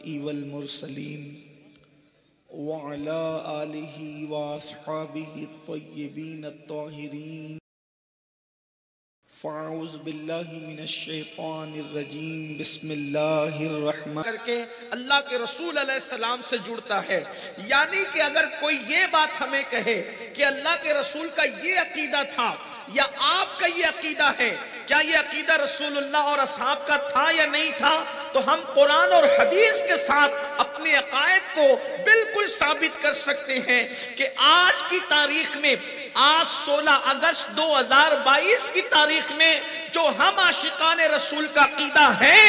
الأنبياء والمرسلين وعلى آله وأصحابه الطيبين الطاهرين فاعوذ باللہ من الشیطان الرجیم بسم اللہ الرحمن کر کے اللہ کے رسول علیہ السلام سے جڑتا ہے. یعنی کہ اگر کوئی یہ بات ہمیں کہے کہ اللہ کے رسول کا یہ عقیدہ تھا یا آپ کا یہ عقیدہ ہے، کیا یہ عقیدہ رسول اللہ اور اصحاب کا تھا یا نہیں تھا، تو ہم قرآن اور حدیث کے ساتھ اپنے عقائد کو بالکل ثابت کر سکتے ہیں کہ آج کی تاریخ میں، آج 16 اگست 2022 کی تاریخ میں جو ہم عاشقان رسول کا عقیدہ ہے،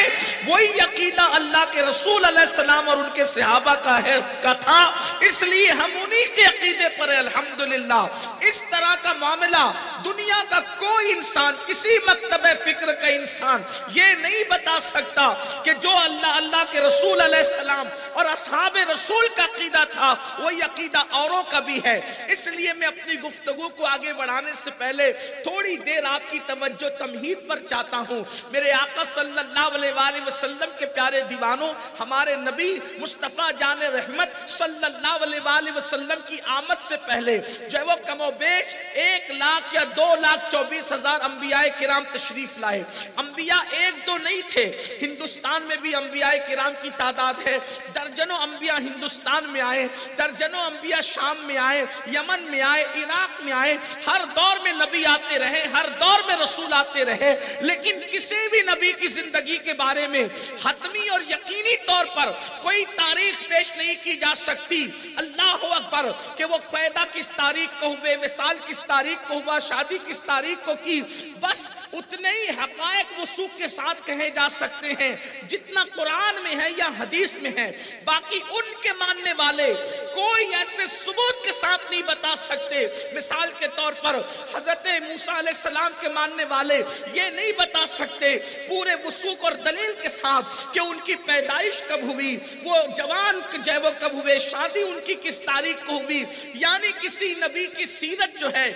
وہی عقیدہ اللہ کے رسول علیہ السلام اور ان کے صحابہ کا تھا. اس لیے ہم انہی کے عقیدے پر ہیں الحمدللہ. اس طرح کا معاملہ دنیا کا کوئی انسان، کسی مکتب فکر کا انسان یہ نہیں بتا سکتا کہ جو اللہ کے رسول علیہ السلام اور اصحاب رسول کا عقیدہ تھا وہی عقیدہ اوروں کا بھی ہے. اس لیے میں اپنی گفتگو کو آگے بڑھانے سے پہلے تھوڑی دیر آپ کی توجہ تمہید پر چاہتا ہوں. میرے آقا صلی اللہ علیہ وآلہ وسلم کے پیارے دیوانوں، ہمارے نبی مصطفیٰ جان رحمت صلی اللہ علیہ وآلہ وسلم کی آمد سے پہلے جو ہے وہ کم و بیش 1 لاکھ یا 2,24,000 انبیاء کرام تشریف لائے. انبیاء ایک دو نہیں تھے، ہندوستان میں بھی انبیاء کرام کی تعداد ہے. درجنوں انبیاء ہندوستان میں آئے، درجنوں انبیاء شام میں آئے، یمن میں آئے، عراق میں آئے. ہر دور میں نبی آتے رہے، ہر دور میں رسول آتے رہے، لیکن کسی بھی نبی کی زندگی کے بارے میں حتمی اور یقینی طور پر کوئی تاریخ پیش نہیں کی جا سکتی. اللہ اکبر کہ وہ پیدا کس تاریخ کو ہوئے، وصال کس تاریخ کو ہوا، شادی کس تاریخ کو کی، بس اتنے ہی حقائق وثوق کے ساتھ کہے جا سکتے ہیں جتنا قرآن میں ہے یا حدیث میں ہے. باقی ان کے ماننے والے کوئی ایسے ثبوت کے ساتھ نہیں بتا سکتے. مثال کے طور پر حضرت موسیٰ علیہ السلام کے ماننے والے یہ نہیں بتا سکتے پورے وثوق اور دلیل کے ساتھ کہ ان کی پیدائش کب ہوئی، وہ جوان وہ کب ہوئے، شادی ان کی کس تاریخ کو ہوئی. یعنی کسی نبی کی سیرت جو ہے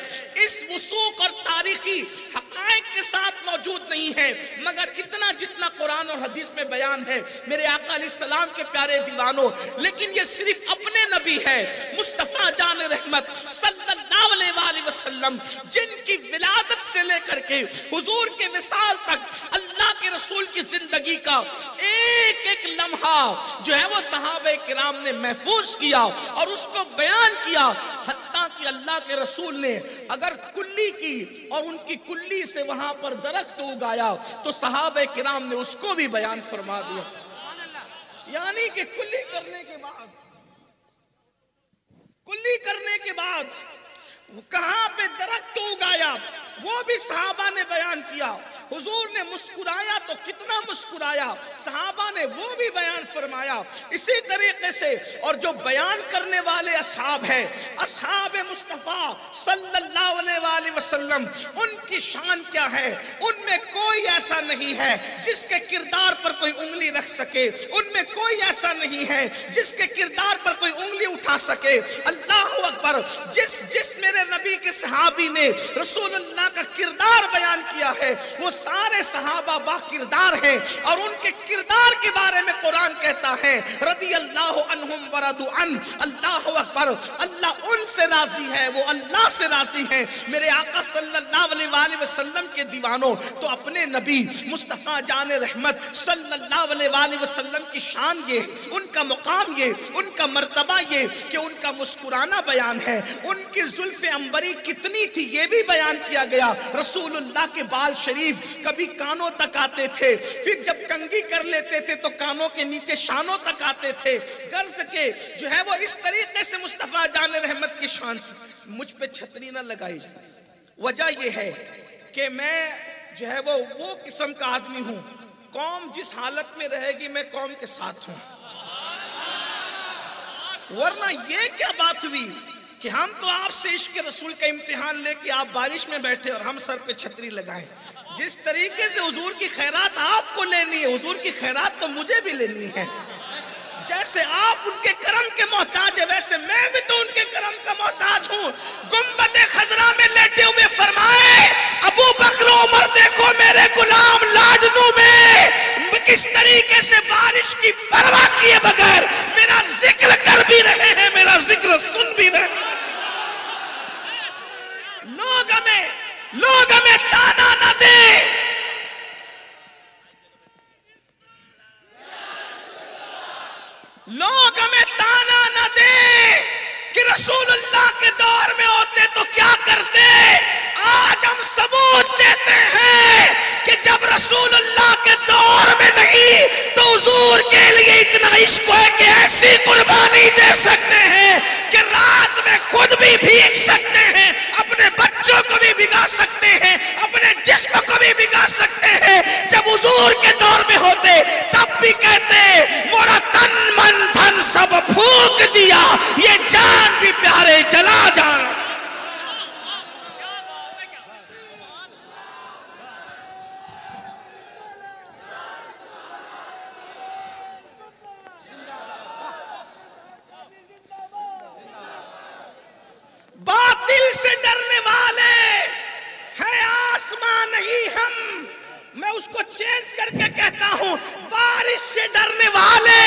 اس وثوق اور تاریخی حقائق کے ساتھ موجود نہیں ہے، مگر اتنا جتنا قرآن اور حدیث میں بیان ہے میرے آقا علیہ السلام کے پیارے دیوانوں. لیکن یہ صرف اپنے نبی ہے مصطفیٰ جان رحمت صلی اللہ علیہ وآلہ وسلم، جن کی ولادت سے لے کر کے حضور کے وصال تک اللہ کے رسول کی زندگی کا ایک ایک لمحہ جو ہے وہ صحابہ کرام نے محفوظ کیا اور اس کو بیان کیا. حتیٰ کہ اللہ کے رسول نے اگر کلی کی اور ان کی کلی سے وہاں پر درخت اگایا تو صحابہ کرام نے اس کو بھی بیان فرما دیا. یعنی کہ کلی کرنے کے بعد کہاں پہ درخت اگایا وہ بھی صحابہ نے بیان کیا. حضور نے مسکرایا تو کتنا مسکرایا، صحابہ نے وہ بھی بیان فرمایا. اسی طریقے سے اور جو بیان کرنے والے اصحاب ہیں، اصحاب مصطفیٰ صلی اللہ علیہ وآلہ وسلم، ان کی شان کیا ہے؟ ان میں کوئی ایسا نہیں ہے جس کے کردار پر کوئی انگلی رکھ سکے، ان میں کوئی ایسا نہیں ہے جس کے کردار پر کوئی انگلی اٹھا سکے. اللہ اکبر. جس میرے نبی کے صحابی نے رسول اللہ کا کردار بیان کیا ہے وہ سارے صحابہ با کردار ہیں، اور ان کے کردار کے بارے میں قرآن کہتا ہے رضی اللہ عنہم ورضوا عنہ. اللہ اکبر. اللہ ان سے راضی ہے، وہ اللہ سے راضی ہے. میرے آقا صلی اللہ علیہ وآلہ وسلم کے دیوانوں، تو اپنے نبی مصطفیٰ جان رحمت صلی اللہ علیہ وآلہ وسلم کی شان یہ، ان کا مقام یہ، ان کا مرتبہ یہ کہ ان کا مسکرانا بیان ہے. ان کی زلف عنبری کتنی تھی یہ بھی بیان کیا گیا. رسول اللہ کے بال شریف کبھی کانوں تک آتے تھے، پھر جب کنگھی کر لیتے تھے تو کانوں کے نیچے شانوں تک آتے تھے. غرض کے جو ہے وہ اس طریقے سے مصطفیٰ جان رحمت کی شان تھی. مجھ پہ چھتری نہ لگائی جائے، وجہ یہ ہے کہ میں جو ہے وہ قسم کا آدمی ہوں، قوم جس حالت میں رہے گی میں قوم کے ساتھ ہوں. ورنہ یہ کیا بات ہوئی کہ ہم تو آپ سے عشق رسول کا امتحان لے کے آپ بارش میں بیٹھے اور ہم سر پہ چھتری لگائیں. جس طریقے سے حضور کی خیرات آپ کو لینی ہے، حضور کی خیرات تو مجھے بھی لینی ہے. جیسے آپ ان کے کرم کے محتاج ہیں ویسے میں بھی تو ان کے کرم کا محتاج ہوں. گنبد خضرا میں لیٹے ہوئے فرمائے ابو بکر عمر دیکھو میرے غلام لاڈنو میں کس طریقے سے بارش کی پرواہ کیے بغیر میرا ذکر کر بھی رہے ہیں، میرا ذکر سن بھی رہے ہیں۔ لوگ ہمیں تانا نہ دیں، لوگ ہمیں تانا نہ دیں کہ رسول اللہ کے دور میں ہوتے تو کیا کرتے۔ آج ہم ثبوت دیتے ہیں کہ جب رسول اللہ کے دور میں نہیں تو حضور کے لیے اتنا عشق ہے کہ ایسی قربانی دے سکتے ہیں کہ رات میں خود بھی بھیگ سکتے ہیں، اپنے بچوں کو بھی بھگا سکتے ہیں، اپنے جسم کو بھی بھگا سکتے ہیں۔ جب حضور کے دور میں ہوتے تب بھی کہتے موڑا تن من دھن سب پھونک دیا، یہ جان بھی پیارے چلا جانا۔ باطل سے ڈرنے والے ہیں آسمان نہیں ہم، میں اس کو چینج کر کے کہتا ہوں بارش سے ڈرنے والے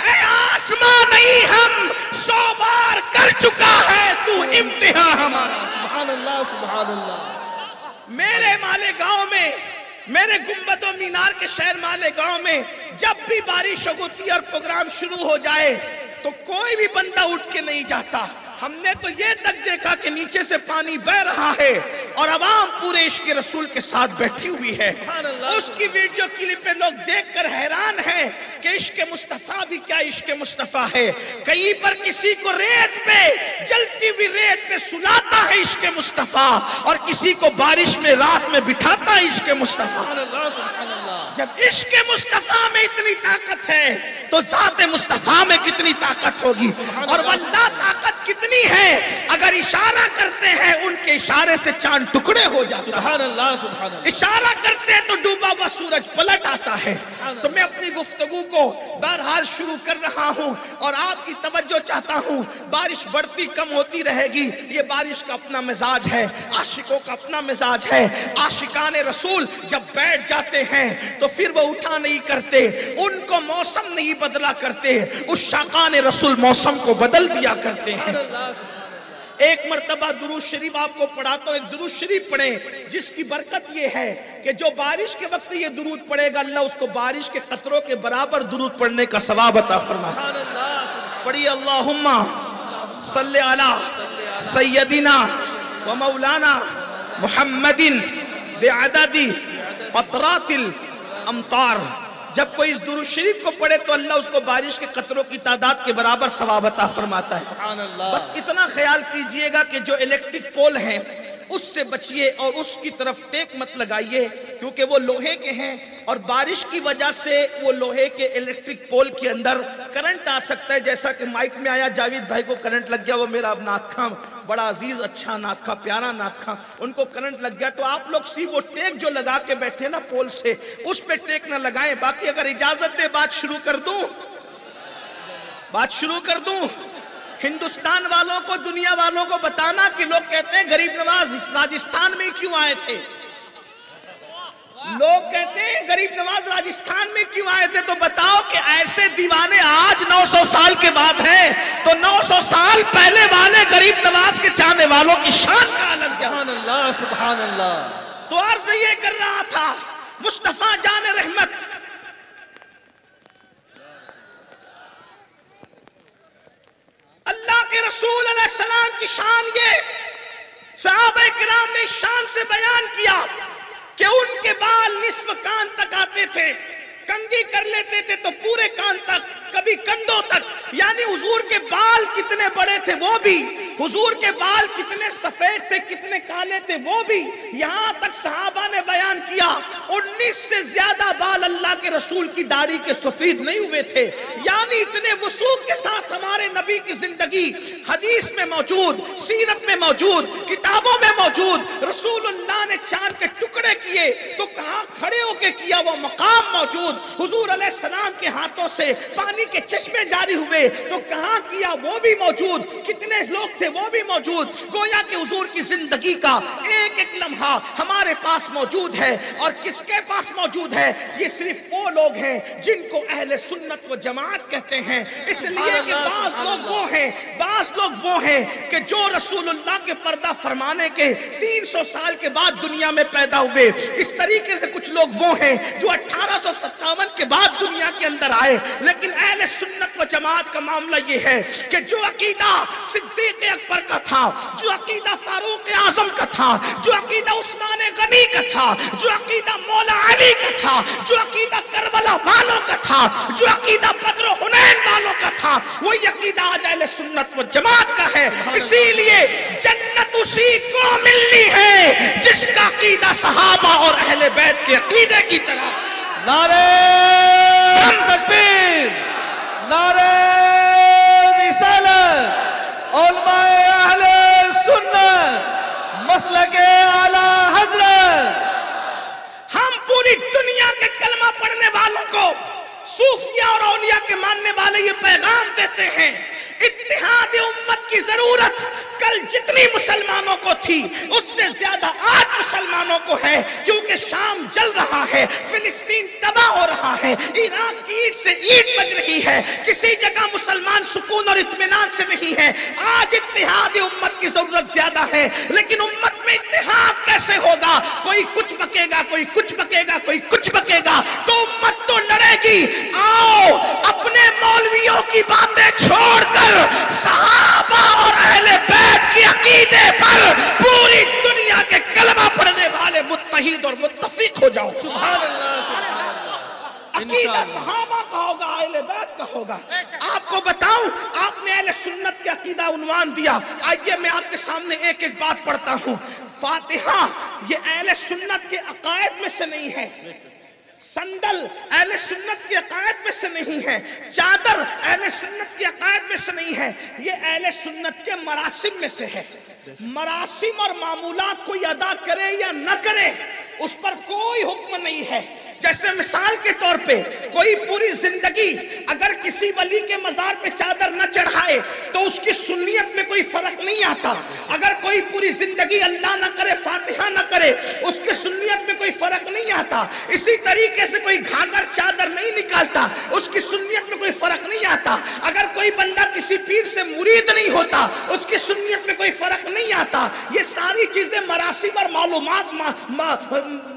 ہیں آسمان نہیں ہم، 100 بار کر چکا ہے تو امتحان ہمارا۔ سبحان اللہ سبحان اللہ۔ میرے مالیگاؤں میں، میرے گنبد و مینار کے شہر مالیگاؤں میں جب بھی بارش ہوتی ہے اور پروگرام شروع ہو جائے تو کوئی بھی بندہ اٹھ کے نہیں جاتا۔ ہم نے تو یہ تک دیکھا کہ نیچے سے پانی بہ رہا ہے اور عوام پورے عشق رسول کے ساتھ بیٹھی ہوئی ہے۔ اس کی ویڈیو کلپیں لوگ دیکھ کر حیران ہیں کہ عشق مصطفیٰ بھی کیا عشق مصطفیٰ ہے۔ کہیں پر کسی کو ریت پہ، جلتی ہوئی ریت پہ سلاتا ہے عشق مصطفیٰ، اور کسی کو بارش میں رات میں بٹھاتا ہے عشق مصطفیٰ۔ جب عشق مصطفیٰ میں اتنی طاقت ہے تو ذات مصطفیٰ میں کتنی طاقت ہوگی، اور واللہ طاقت کتنی ہے اگر اشارہ کرتے ہیں ان کے اشارے سے چاند ٹکڑے ہو جاتا ہے۔ سبحان اللہ سبحان اللہ۔ اشارہ کرتے ہیں تو ڈوبا ہوا سورج پلٹ آتا ہے۔ تو میں اپنی گفتگو کو بہرحال شروع کر رہا ہوں اور آپ کی توجہ چاہتا ہوں۔ بارش بڑھتی کم ہوتی رہے گی، یہ بارش کا اپنا مزاج ہے، عاشقوں کا اپنا مزاج ہے۔ عاشقان رسول جب بیٹھ جاتے ہیں تو پھر وہ اٹھا نہیں کرتے، ان کو موسم نہیں بدلا کرتے، اس عاشقان رسول موسم کو بدل دیا کرتے ہیں۔ ایک مرتبہ درود شریف آپ کو پڑھاتا ہوں، ایک درود شریف پڑھیں جس کی برکت یہ ہے کہ جو بارش کے وقت یہ درود پڑھے گا اللہ اس کو بارش کے قطروں کے برابر درود پڑھنے کا ثواب عطا فرمائے۔ پڑھیے اللہم صلی علی سیدنا و مولانا محمد بعدد قطرات الامطار۔ جب کوئی اس درود شریف کو پڑھے تو اللہ اس کو بارش کے قطروں کی تعداد کے برابر ثواب عطا فرماتا ہے۔ بس اتنا خیال کیجئے گا کہ جو الیکٹرک پول ہیں اس سے بچیے اور اس کی طرف ٹیک مت لگائیے، کیونکہ وہ لوہے کے ہیں اور بارش کی وجہ سے وہ لوہے کے الیکٹرک پول کے اندر کرنٹ آ سکتا ہے، جیسا کہ مائک میں آیا جاوید بھائی کو کرنٹ لگ گیا، وہ میرا نعت خواں بڑا عزیز اچھا نعت خواں پیارا نعت خواں، ان کو کرنٹ لگ گیا۔ تو آپ لوگ وہ ٹیک جو لگا کے بیٹھے نا پول سے اس پہ ٹیک نہ لگائیں۔ باقی اگر اجازت دے بات شروع کر دوں ہندوستان والوں کو، دنیا والوں کو بتانا کہ لوگ کہتے ہیں غریب نواز راجستھان میں کیوں آئے تھے، لوگ کہتے ہیں غریب نواز راجستھان میں کیوں آئے تھے، تو بتاؤ کہ ایسے دیوانے آج 900 سال کے بعد ہیں تو 900 سال پہلے والے غریب نواز کے چاہنے والوں کی شان کا الگ کیا۔ سبحان اللہ سبحان اللہ۔ تو عرض یہ کر رہا تھا مصطفیٰ جان رحمت اللہ کے رسول علیہ السلام کی شان، یہ صحابہ کرام نے شان سے بیان کیا کہ ان کے بال نصف کان تک آتے تھے، کنگھی کر لیتے تھے تو پورے کان تک، کبھی کندھوں تک، یعنی حضور کے بال کتنے بڑے تھے وہ بھی، حضور کے بال کتنے سفید تھے کتنے کالے تھے وہ بھی، یہاں تک صحابہ نے بیان کیا 19 سے زیادہ بال اللہ کے رسول کی داڑھی کے سفید نہیں ہوئے تھے، یہاں یعنی اتنے وسوخ کے ساتھ ہمارے نبی کی زندگی حدیث میں موجود، سیرت میں موجود، کتابوں میں موجود. رسول اللہ نے چاند کے ٹکڑے کیے تو کہاں کھڑے ہو کے کیا وہ مقام موجود. حضور علیہ السلام کے ہاتھوں سے پانی کے چشمے جاری ہوئے تو کہاں کیا وہ بھی موجود. کتنے لوگ تھے وہ بھی موجود. گویا کہ حضور کی زندگی کا ایک ایک لمحہ ہمارے پاس موجود ہے. اور کس کے پاس موجود ہے؟ یہ صرف وہ لوگ ہیں جن کو اہل سنت و جماعت کہتے ہیں. اس لیے کہ بعض لوگ وہ ہیں کہ جو رسول اللہ کے پردہ فرمانے کے 300 سال کے بعد دنیا میں پیدا ہوئے. اس طریقے سے کچھ لوگ وہ ہیں جو 1857 کے بعد دنیا کے اندر آئے. لیکن اہل سنت و جماعت کا معاملہ یہ ہے کہ جو عقیدہ صدیق اکبر کا تھا، جو عقیدہ فاروق اعظم کا تھا، جو عقیدہ عثمان غنی کا تھا، جو عقیدہ مولا علی کا تھا، جو عقیدہ کربلا والوں کا تھا، جو عقیدہ بدر و حنین والوں کا تھا، وہی عقیدہ آج اہل سنت و جماعت کا ہے. اسی لیے جنت اسی کو ملنی ہے جس کا عقیدہ صحابہ اور اہل بیت کے عقیدے کی طرح. نعرہ تکبیر، نعرہ رسالت، علماء اہل سنت، مسلک اعلی حضرت. ہم پوری دنیا کے کلمہ پڑھنے والوں کو، صوفیہ اور اولیاء کے ماننے والے یہ پیغام دیتے ہیں اتحاد امت کی ضرورت کل جتنی مسلمانوں کو تھی اس سے زیادہ آج مسلمانوں کو ہے. کیونکہ شام جل رہا ہے، فلسطین تباہ ہو رہا ہے، عراق کی اینٹ سے اینٹ بج رہی ہے، کسی جگہ مسلمان سکون اور اطمینان سے نہیں ہے. آج اتحاد امت کی ضرورت زیادہ ہے. لیکن امت میں اتحاد کیسے ہوگا؟ کوئی کچھ بکے گا، کوئی کچھ بکے گا، کوئی کچھ بکے گا تو امت تو لڑے گی. آؤ اپنے مولویوں کی باتیں چھوڑ کر صحابہ اور اہل بیت کی عقیدے پر پوری دنیا کے کلمہ پڑھنے والے متحد اور متفق ہو جاؤ. سبحان اللہ، سبحان اللہ. عقیدہ صحابہ کا ہوگا، اہل بیت کا ہوگا. آپ کو بتاؤں، آپ نے اہل سنت کے عقیدہ عنوان دیا. آئیے میں آپ کے سامنے ایک ایک بات پڑھتا ہوں. فاتحہ یہ اہل سنت کے عقائد میں سے نہیں ہے. سندل اہل سنت کی عقائد میں سے نہیں ہے. چادر اہل سنت کی عقائد میں سے نہیں ہے. یہ اہل سنت کے مراسم میں سے ہے. مراسم اور معمولات کوئی ادا کرے یا نہ کرے اس پر کوئی حکم نہیں ہے. جیسے مثال کے طور پہ کوئی پوری زندگی اگر کسی ولی کے مزار پہ چادر نہ چڑھائے تو اس کی سنیت میں کوئی فرق نہیں آتا. اگر کوئی پوری زندگی اللہ نہ کرے فاتحہ نہ کرے اس کی سنیت میں کوئی فرق نہیں آتا. اسی طریقے سے کوئی گھاگھر چادر نہیں نکالتا اس کی سنیت میں کوئی فرق نہیں آتا. اگر کوئی بندہ کسی پیر سے مرید نہیں ہوتا اس کی سنیت میں کوئی فرق نہیں آتا. یہ ساری چیزیں مراسم اور معلومات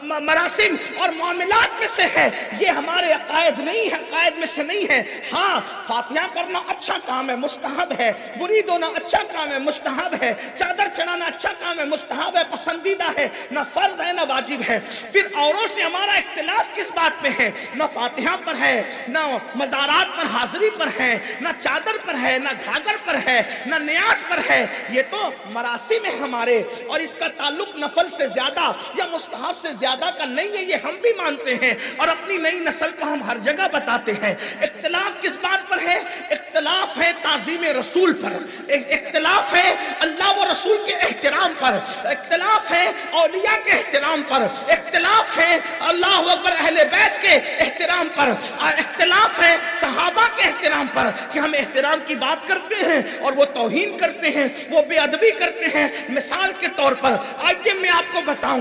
مراسم اور معاملات میں سے ہے. یہ ہمارے عقائد نہیں ہے، عقائد میں سے نہیں ہے. ہاں فاتحہ کرنا اچھا کام ہے، مستحب ہے. مرید ہونا اچھا کام ہے، مستحب ہے. چادر چڑھانا اچھا کام ہے، مستحب ہے، پسندیدہ ہے. نہ فرض ہے نہ واجب ہے. پھر اوروں سے ہمارا اختلاف کس بات میں ہے؟ نہ فاتحہ پر ہے، نہ مزارات پر حاضری پر ہے، نہ چادر پر ہے، نہ گھاگھر پر ہے، نہ نیاز پر ہے. یہ تو مراسم ہے ہمارے اور اس کا تعلق نفل سے زیادہ یا مستحب سے زیادہ کا نہیں ہے. یہ ہم بھی مانتے ہیں اور اپنی نئی نسل کو ہم ہر جگہ بتاتے ہیں. اختلاف کس بات پر ہے؟ اختلاف ہے تعظیم رسول پر، اختلاف ہے اللہ و رسول کے احترام پر، اختلاف ہے اولیاء کے احترام پر، اختلاف ہے اللہ اکبر اہل بیت کے احترام پر، اختلاف ہے صحابہ کے احترام پر کہ ہم احترام کی بات کرتے ہیں اور وہ توہین کرتے ہیں، وہ بے ادبی کرتے ہیں. مثال کے طور پر آئیے میں آپ کو بتاؤں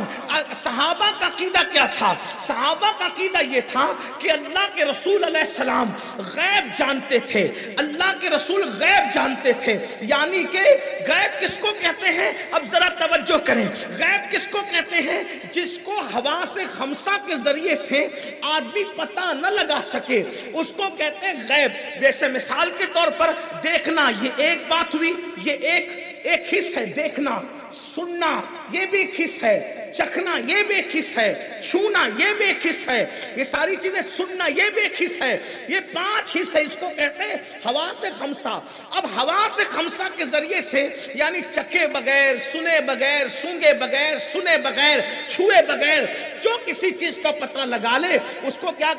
صحابہ کا عقیدہ کیا تھا. صحابہ کا عقیدہ یہ تھا کہ اللہ کے رسول علیہ السلام غیب جانتے تھے. اللہ کے رسول غیب جانتے تھے. یعنی کہ غیب کس کو کہتے ہیں؟ اب ذرا توجہ کریں. غیب کس کو کہتے ہیں؟ جس کو حواس خمسہ کے ذریعے سے آدمی پتہ نہ لگا سکے اس کو کہتے ہیں غیب. جیسے مثال کے طور پر دیکھنا، یہ ایک بات ہوئی، یہ ایک حص ہے دیکھنا. سننا یہ بھی خس ہے، چکھنا یہ بھی خس ہے، چھونا یہ بھی خس ہے، یہ ساری چیزیں سننا یہ بھی خس ہے، یہ 5 حصے اس کو کہتے ہیں حواس خمسہ۔ اب حواس خمسہ کے ذریعے سے یعنی چکھے بغیر، سنے بغیر، سونگے بغیر، سنے بغیر، چھوئے بغیر جو کسی چیز کا پتہ لگا لے اس کو کیا،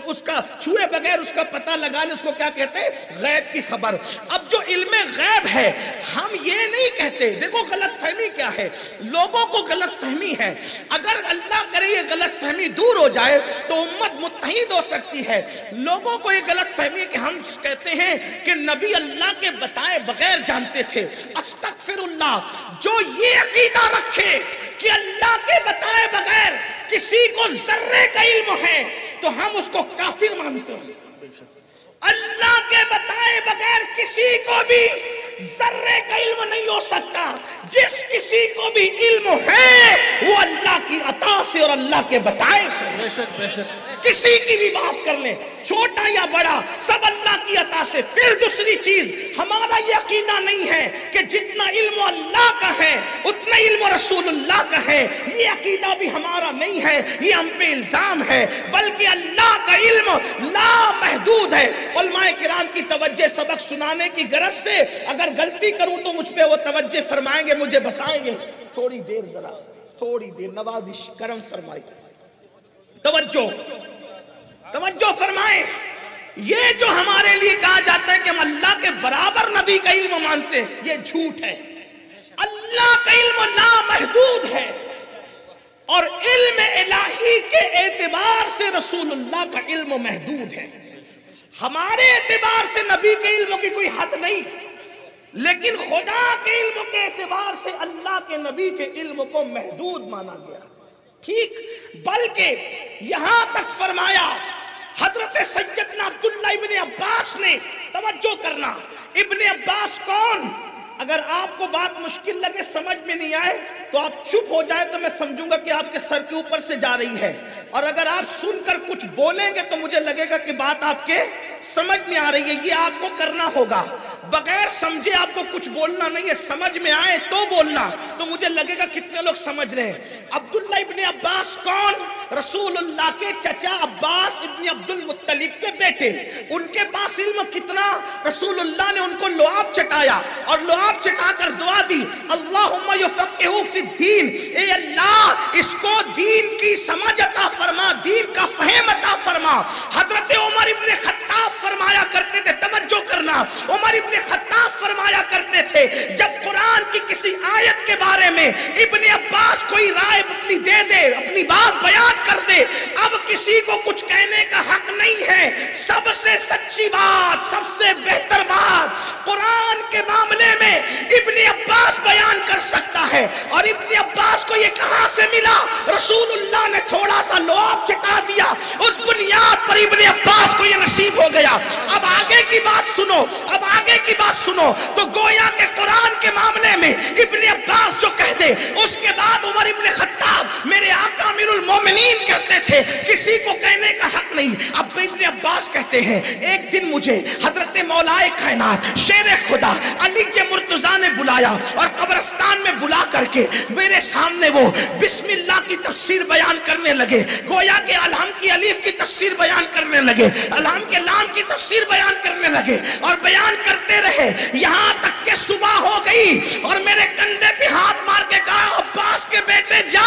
اس کا چھوئے بغیر اس کا پتہ لگا لے اس کو کیا کہتے ہیں؟ غیب کی خبر۔ اب جو علم غیب ہے ہم یہ نہیں کہتے، دیکھو غلط فہمی کیا ہے، لوگوں کو غلط فہمی ہے، اگر اللہ کرے یہ غلط فہمی دور ہو جائے تو امت متحد ہو سکتی ہے۔ لوگوں کو یہ غلط فہمی ہے کہ ہم کہتے ہیں کہ نبی اللہ کے بتائے بغیر جانتے تھے۔ استغفر اللہ، جو یہ عقیدہ رکھے کہ اللہ کے بتائے بغیر کسی کو ذرے کا علم ہے تو ہم اس کو کافر مانتے ہیں۔ اللہ کے بتائے بغیر کسی کو بھی ذرے کا علم نہیں ہو سکتا، جس کسی کو بھی علم ہے وہ اللہ کی عطا سے اور اللہ کے بتائے سے۔ بے شک بے شک، کسی کی بھی بات کر لیں، چھوٹا یا بڑا، سب اللہ کی عطا سے۔ پھر دوسری چیز، ہمارا یہ عقیدہ نہیں ہے کہ جتنا علم اللہ کا ہے اتنا علم رسول اللہ کا ہے، یہ عقیدہ بھی ہمارا نہیں ہے، یہ ہم پہ الزام ہے، بلکہ اللہ کا علم لا محدود ہے۔ علماء کرام کی توجہ سبق سنانے کی غرض سے اگر غلطی کروں تو مجھ پہ وہ توجہ فرمائیں گے، مجھے بتائیں گے، تھوڑی دیر ذرا تھوڑی دیر نوازش کرم فرمائی، توجہ فرمائیں۔ یہ جو ہمارے لیے کہا جاتا ہے کہ ہم اللہ کے برابر نبی کا علم مانتے ہیں، یہ جھوٹ ہے۔ اللہ کا علم لا محدود ہے، اور علم الہی کے اعتبار سے رسول اللہ کا علم محدود ہے۔ ہمارے اعتبار سے نبی کے علم کی کوئی حد نہیں، لیکن خدا کے علم کے اعتبار سے اللہ کے نبی کے علم کو محدود مانا گیا، ٹھیک؟ بلکہ یہاں تک فرمایا حضرت سیدنا عبداللہ ابن عباس نے، توجہ کرنا، ابن عباس کون؟ اگر آپ کو بات مشکل لگے، سمجھ میں نہیں آئے تو آپ چپ ہو جائے تو میں سمجھوں گا کہ آپ کے سر کے اوپر سے جا رہی ہے، اور اگر آپ سن کر کچھ بولیں گے تو مجھے لگے گا کہ بات آپ کے سمجھ میں آ رہی ہے۔ یہ آپ کو کرنا ہوگا، بغیر سمجھے آپ کو کچھ بولنا نہیں ہے، سمجھ میں آئے تو بولنا، تو مجھے لگے گا کتنے لوگ سمجھ رہے ہیں۔ عبداللہ ابن عباس کون؟ رسول اللہ کے چچا عباس ابن عبد المطلب کے بیٹے۔ ان کے پاس علم کتنا؟ رسول اللہ نے ان کو لعاب چٹایا اور لعاب چٹا کر دعا دی، اللہم یفقہہ فی الدین، اے اللہ اس کو دین کی سمجھ عطا فرما، دین کا فہم عطا فرما۔ حضرت عمر ابن خطاب فرمایا کرتے تھے، توجہ کرنا، عمر ابن خطاب فرمایا کرتے تھے جب قرآن کی کسی آیت کے بارے میں ابن عباس کوئی رائے اپنی دے دے، اپنی بات بیان کر دے، اب کسی کو کچھ کہنے کا حق نہیں ہے۔ سب سے سچی بات، سب سے بہتر بات قرآن کے معاملے میں ابن عباس بیان کر سکتا ہے، اور ابن عباس کو یہ کہاں سے ملا؟ رسول اللہ نے تھوڑا سا لعاب چٹا دیا، اس بنیاد پر ابن عباس کو یہ نصیب ہو گیا۔ اب آگے کی بات سنو، اب آگے کی بات سنو، تو گویا کہ قرآن کے معاملے میں ابن عباس جو کہہ دے، اس کے بعد عمر ابن خطاب میرے آقا امیر المومنین کہتے تھے کسی کو کہنے کا حق نہیں۔ اب ابن عباس کہتے ہیں ایک دن مجھے حضرت مولا کائنات شیر خدا علی کے مرتضیٰ نے بلایا، اور قبرستان میں بلا کر کے میرے سامنے وہ بسم اللہ کی تفسیر بیان کرنے لگے، گویا کہ الحم کی الف کی تفسیر بیان کرنے لگے، الحم کے لام کی تفسیر بیان کرنے لگے، اور بیان کرتے رہے یہاں تک کہ صبح ہو گئی، اور میرے کندھے پہ ہاتھ مار کے کہا عباس کے بیٹے جا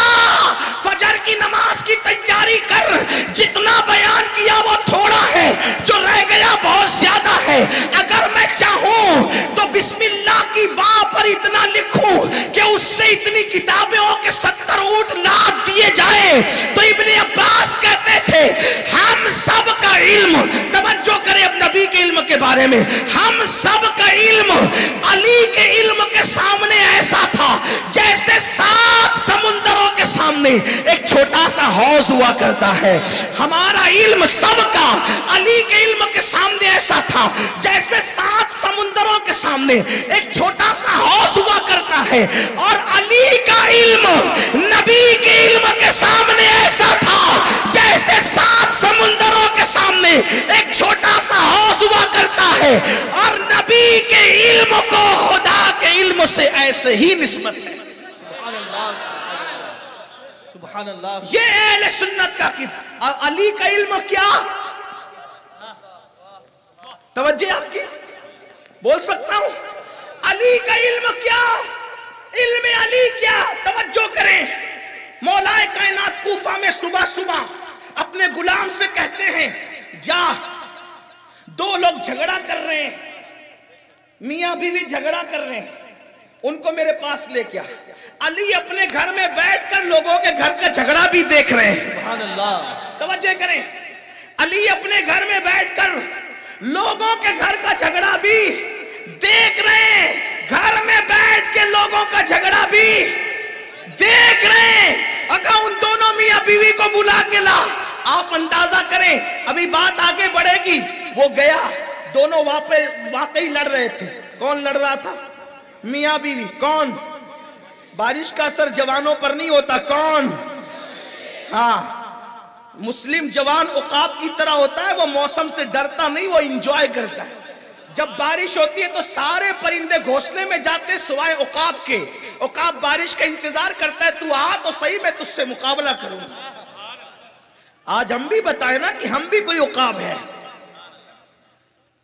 فجر کی نماز کی تیاری کر، جتنا بیان کیا وہ تھوڑا ہے، جو رہ گیا بہت زیادہ ہے، اگر میں چاہوں تو بسم اللہ کی باں پر اتنا لکھوں کہ اس سے اتنی کتابیں ہو کہ 70 اونٹ لاد دیے جائیں۔ تو ابن عباس کہتے تھے ہم سب کا علم، توجہ کرے اب نبی کے علم کے بارے میں، ہم سب کا علم علی کے علم کے سامنے ایسا تھا جیسے 7 سمندروں کے سامنے ایک چھوٹا سا حوض ہوا کرتا ہے۔ ہمارا علم سب کا علی کے علم کے سامنے ایسا تھا جیسے 7 سمندروں کے سامنے ایک چھوٹا سا حوض ہوا کرتا ہے، اور علی کا علم نبی کے علم کے سامنے ایسا تھا جیسے 7 سمندروں کے سامنے ایک چھوٹا سا حوض ہوا کرتا ہے، اور نبی کے علم کو خدا کے علم سے ایسے ہی نسبت ہے۔ سبحان اللہ۔ سبحان اللہ. یہ اہل سنت کا عقیدہ. اور علی کا علم کیا؟ توجہ آپ کی بول سکتا ہوں. علی کا علم کیا؟ علم علی کیا؟ توجہ کریں. مولا کائنات کوفہ میں صبح صبح اپنے غلام سے کہتے ہیں جا، دو لوگ جھگڑا کر رہے ہیں، میاں بیوی جھگڑا کر رہے ہیں، ان کو میرے پاس لے کیا. علی اپنے گھر میں بیٹھ کر لوگوں کے گھر کا جھگڑا بھی دیکھ رہے ہیں. سبحان اللہ. توجہ کریں. علی اپنے گھر میں بیٹھ کر لوگوں کے گھر کا جھگڑا بھی دیکھ رہے ہیں. گھر میں بیٹھ کے لوگوں کا جھگڑا بھی دیکھ رہے ہیں. اکا ان دونوں میاں بیوی کو بلا کے لا. آپ اندازہ کریں، ابھی بات آگے بڑھے گی. وہ گیا، دونوں واقعی لڑ رہے تھے. کون لڑ رہا تھا؟ میاں بیوی. کون؟ بارش کا اثر جوانوں پر نہیں ہوتا. کون؟ ہاں، مسلم جوان عقاب کی طرح ہوتا ہے. وہ موسم سے ڈرتا نہیں، وہ انجوائے کرتا ہے. جب بارش ہوتی ہے تو سارے پرندے گھونسلے میں جاتے سوائے عقاب کے. عقاب بارش کا انتظار کرتا ہے، تو آ تو صحیح، میں تجھ سے مقابلہ کروں. آج ہم بھی بتائیں نا کہ ہم بھی کوئی عقاب ہے.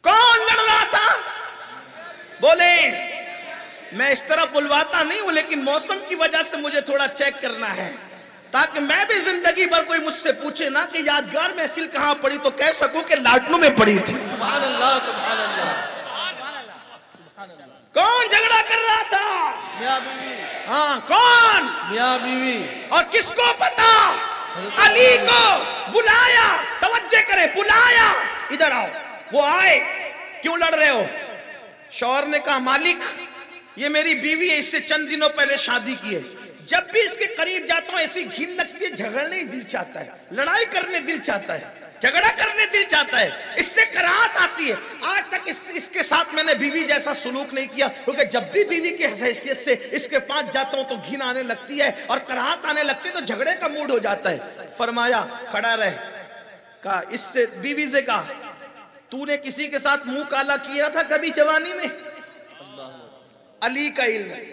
کون لڑ رہا تھا؟ بولے. میں اس طرح بلواتا نہیں ہوں، لیکن موسم کی وجہ سے مجھے تھوڑا چیک کرنا ہے، تاکہ میں بھی زندگی بھر کوئی مجھ سے پوچھے نا کہ یادگار محفل کہاں پڑی، تو کہہ سکوں کہ لاڈنوں میں پڑی تھی. سبحان اللہ. سبحان اللہ. کون جھگڑا کر رہا تھا؟ میاں بیوی. ہاں، کون؟ میاں بیوی. اور کس کو پتا؟ علی کو بلایا. توجہ کرے، بلایا. ادھر آؤ. وہ آئے. کیوں لڑ رہے ہو؟ شوہر نے کہا مالک یہ میری بیوی ہے، اس سے چند دنوں پہلے شادی کی ہے. جب بھی اس کے قریب جاتا ہوں ایسی گھن لگتی ہے، جھگڑنے دل چاہتا ہے، لڑائی کرنے دل چاہتا ہے، جھگڑا کرنے دل چاہتا ہے، اس سے کراہت آتی ہے. آج تک اس کے ساتھ میں نے بیوی جیسا سلوک نہیں کیا، کیونکہ جب بھی بیوی کی حیثیت سے اس کے پاس جاتا ہوں تو گھن آنے لگتی ہے اور کراہت آنے لگتی ہے، تو جھگڑے کا موڈ ہو جاتا ہے. فرمایا کھڑا رہ. کہا اس سے بیوی سے کہا تو نے کسی کے ساتھ منہ کالا کیا تھا کبھی جوانی میں؟ علی کا علم ہے.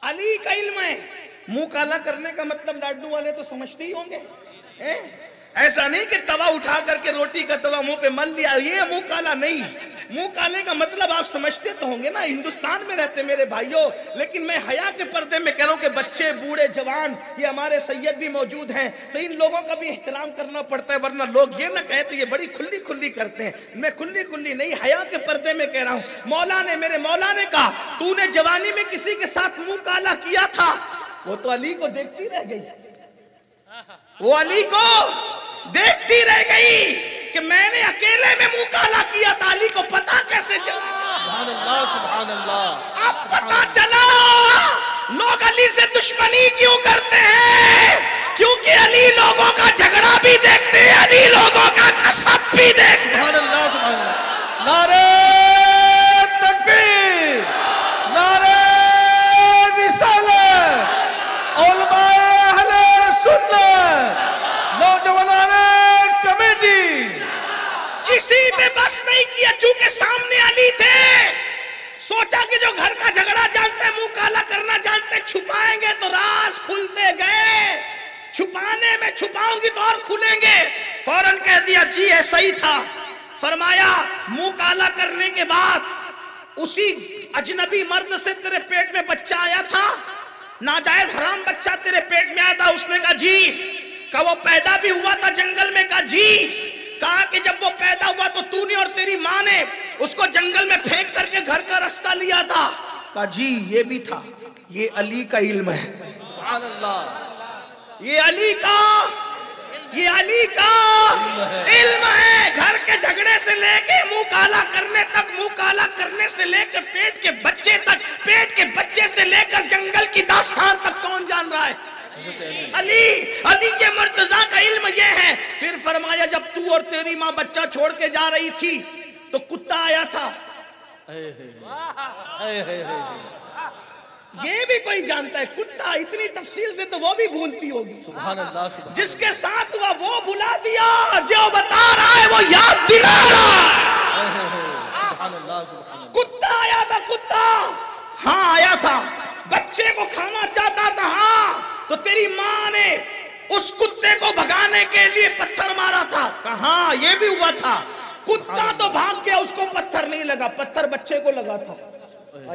علی کا علم ہے. منہ کالا کرنے کا مطلب لاڈو والے تو سمجھتے ہی ہوں گے. ایسا نہیں کہ توا اٹھا کر کے روٹی کا توا منہ پہ مل لیا، یہ منہ کالا نہیں. منہ کالے کا مطلب آپ سمجھتے تو ہوں گے نا. ہندوستان میں رہتے میرے بھائیوں، لیکن میں حیا کے پردے میں کہہ رہا ہوں کہ بچے، بوڑھے، جوان، یہ ہمارے سید بھی موجود ہیں، تو ان لوگوں کا بھی احترام کرنا پڑتا ہے، ورنہ لوگ یہ نہ کہے تو یہ بڑی کھلی کھلی کرتے ہیں. میں کھلی کھلی نہیں، حیا کے پردے میں کہہ رہا ہوں. میرے مولا نے کہا تو نے جوانی میں کسی کے ساتھ منہ کالا کیا تھا. وہ تو علی کو دیکھتی رہ گئی. وہ علی کو دیکھتی رہ گئی کہ میں نے اکیلے میں منہ کالا کیا تھا. علی کو پتا کیسے چلا؟ سبحان اللہ. سبحان اللہ. اب پتا چلا لوگ علی سے دشمنی کیوں کرتے ہیں، کیونکہ علی لوگوں کا جھگڑا بھی دیکھتے ہیں، علی لوگوں کا نسب بھی دیکھتے ہیں. سبحان اللہ. سبحان اللہ. نعرہ تکبیر، نعرہ رسالت. علماء اہل سنت، نوجوانان کمیٹی. اسی میں بس نہیں کیا، چونکہ سامنے علی تھے، سوچا کہ جو گھر کا جھگڑا جانتے، منہ کالا کرنا جانتے، چھپائیں گے تو راز کھلتے گئے. چھپانے میں چھپاؤں گی تو اور کھلیں گے. فوراً کہہ دیا جی ایسا ہی تھا. فرمایا منہ کالا کرنے کے بعد اسی اجنبی مرد سے تیرے پیٹ میں بچہ آیا تھا، ناجائز حرام بچہ تیرے پیٹ میں آیا تھا؟ اس نے کہا جی. کہا وہ پیدا بھی ہوا تھا جنگل میں؟ کہا جی. کہا کہ جب وہ پیدا ہوا تو نے اور تیری ماں نے اس کو جنگل میں پھینک کر کے گھر کا راستہ لیا تھا؟ کہا جی یہ بھی تھا. یہ علی کا علم ہے. سبحان اللہ. یہ علی کا علم ہے. گھر کے جھگڑے سے لے کے منہ کالا کرنے تک، منہ کالا کرنے سے لے کر پیٹ کے بچے تک، پیٹ کے بچے سے لے کر جنگل کی داستان تک کون جان رہا ہے؟ علی. یہ مرتضیٰ کا علم یہ ہے. پھر فرمایا جب تو اور تیری ماں بچہ چھوڑ کے جا رہی تھی تو کتا آیا تھا. یہ بھی کوئی جانتا ہے کتا؟ اتنی تفصیل سے تو وہ بھی بھولتی ہوگی. سبحان اللہ. سبحان. جس کے ساتھ ہوا وہ بھلا دیا، جو بتا رہا ہے وہ یاد دلا رہا ہے. سبحان اللہ. سبحان اللہ. کتا آیا تھا. کتا ہاں آیا تھا. بچے کو کھانا چاہتا تھا. ہاں. تو تیری ماں نے اس کتے کو بھگانے کے لیے پتھر مارا تھا. کہاں یہ بھی ہوا تھا. کتا تو بھاگ گیا, اس کو پتھر نہیں لگا, پتھر بچے کو لگا تھا.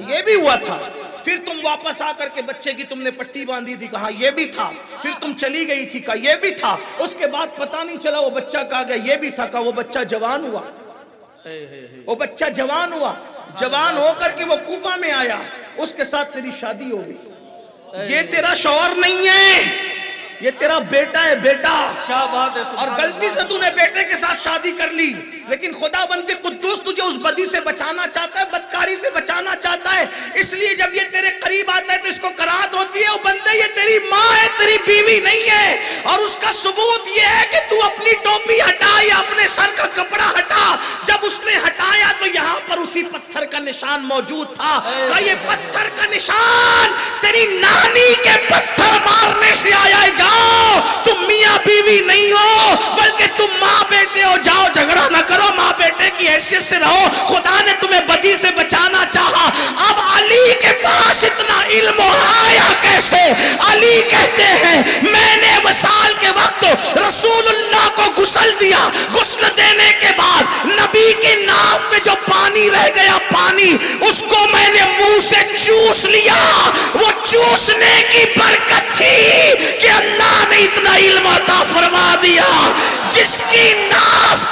یہ بھی ہوا تھا. پھر تم واپس آ کر کے بچے کی تم نے پٹی باندھی تھی, کہا یہ بھی تھا. پھر تم چلی گئی تھی, کہا یہ بھی تھا. اس کے بعد پتہ نہیں چلا وہ بچہ کہاں گیا, یہ بھی تھا. کہا وہ بچہ جوان ہوا, وہ بچہ جوان ہوا. جوان ہو کر کے وہ کوفہ میں آیا, اس کے ساتھ تیری شادی ہو گئی. یہ تیرا شوہر نہیں ہے, یہ تیرا بیٹا ہے, بیٹا. کیا بات ہے. اور غلطی سے تو نے بیٹے کے ساتھ شادی کر لی, لیکن خدا بندے قدوس تجھے اس بدی سے بچانا چاہتا ہے, بدکاری سے بچانا چاہتا ہے. اس لیے جب یہ تیرے قریب آتا ہے تو اس کو قرات ہوتی ہے, وہ بندے یہ تیری ماں ہے, تیری بیوی نہیں ہے. اور اس کا ثبوت یہ ہے کہ تو اپنی ٹوپی ہٹا یا اپنے سر کا کپڑا ہٹا. جب اس نے ہٹایا تو یہاں پر اسی پتھر کا نشان موجود تھا. کہ یہ پتھر کا نشان تیری نانی کے پتھر مارنے سے آیا ہے. جاؤ, تم میاں بیوی نہیں ہو بلکہ تم ماں بیٹے ہو. جاؤ جھگڑا نہ کرو, ماں بیٹے کی حیثیت سے رہو. خدا نے تمہیں بدی سے بچانا چاہا. اب علی کے پاس اتنا علم آیا کیسے؟ علی کہتے ہیں میں نے وصال کے وقت رسول اللہ کو غسل دیا. غسل دینے کے بعد نبی کی ناف میں جو پانی رہ گیا, پانی اس کو میں نے منہ سے چوس لیا. وہ چوسنے کی برکت تھی کہ اللہ نے اتنا علم عطا فرما دیا. جس کی ناف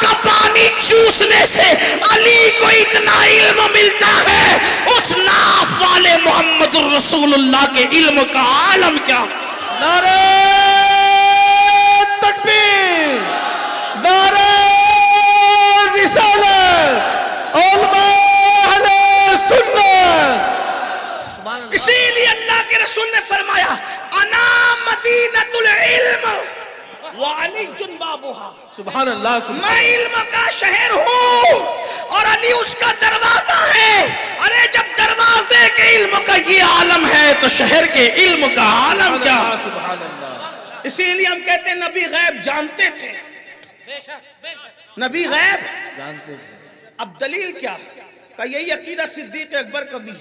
کا پانی چوسنے سے علی کو اتنا علم ملتا ہے, اس ناف والے محمد الرسول اللہ کے علم کا عالم کیا. نعرہ تکبیر, نعرہ رسالت, علماء اہل سنت. اسی لیے اللہ کے رسول نے فرمایا انا مدینۃ العلم وعلی بابھا. سبحان اللہ. میں علم کا شہر ہوں اور علی اس کا دروازہ ہے. ارے جب دروازے کے علم کا یہ عالم ہے تو شہر کے علم کا عالم کیا. سبحان اللہ. اسی لیے ہم کہتے ہیں نبی غیب جانتے تھے, نبی غیب جانتے تھے. اب دلیل کیا؟ کہ یہی عقیدہ صدیق اکبر کا بھی,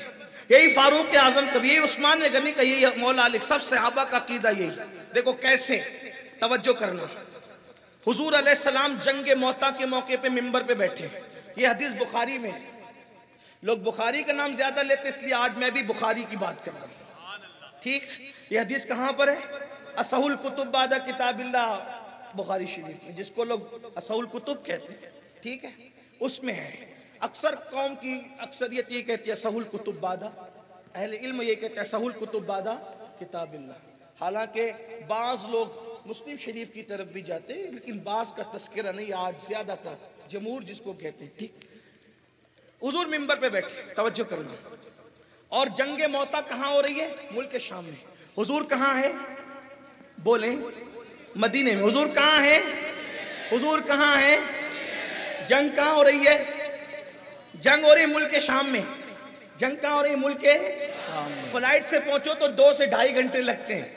یہی فاروق اعظم کا بھی, یہی عثمان غنی کا, یہی مولا علی, سب صحابہ کا عقیدہ یہی. دیکھو کیسے, توجہ کرنا. حضور علیہ السلام جنگ موتا کے موقع پہ منبر پہ بیٹھے. یہ حدیث بخاری میں, لوگ بخاری کا نام زیادہ لیتے اس لیے آج میں بھی بخاری کی بات کر رہا ہوں. ٹھیک, یہ حدیث کہاں پر ہے؟ اصح الکتب بعد کتاب اللہ, بخاری شریف میں, جس کو لوگ اصح الکتب کہتے ہیں. ٹھیک ہے, اس میں ہے. اکثر قوم کی اکثریت یہ کہتی ہے اصح الکتب بعد, اہل علم یہ کہتے ہیں اصح الکتب بعد کتاب اللہ. حالانکہ بعض لوگ مسلم شریف کی طرف بھی جاتے ہیں, لیکن بعض کا تذکرہ نہیں, آج زیادہ کا جمہور جس کو کہتے ہیں. ٹھیک, حضور منبر پہ بیٹھے, توجہ کرنا. اور جنگ موتا کہاں ہو رہی ہے؟ ملک شام میں. حضور کہاں ہے؟ بولیں, مدینے میں. حضور کہاں ہے؟ حضور کہاں ہے؟ جنگ کہاں ہو رہی ہے؟ جنگ ہو رہی ملک شام میں. جنگ کہاں ہو رہی؟ ملک شام میں. فلائٹ سے پہنچو تو 2 سے 2.5 گھنٹے لگتے ہیں,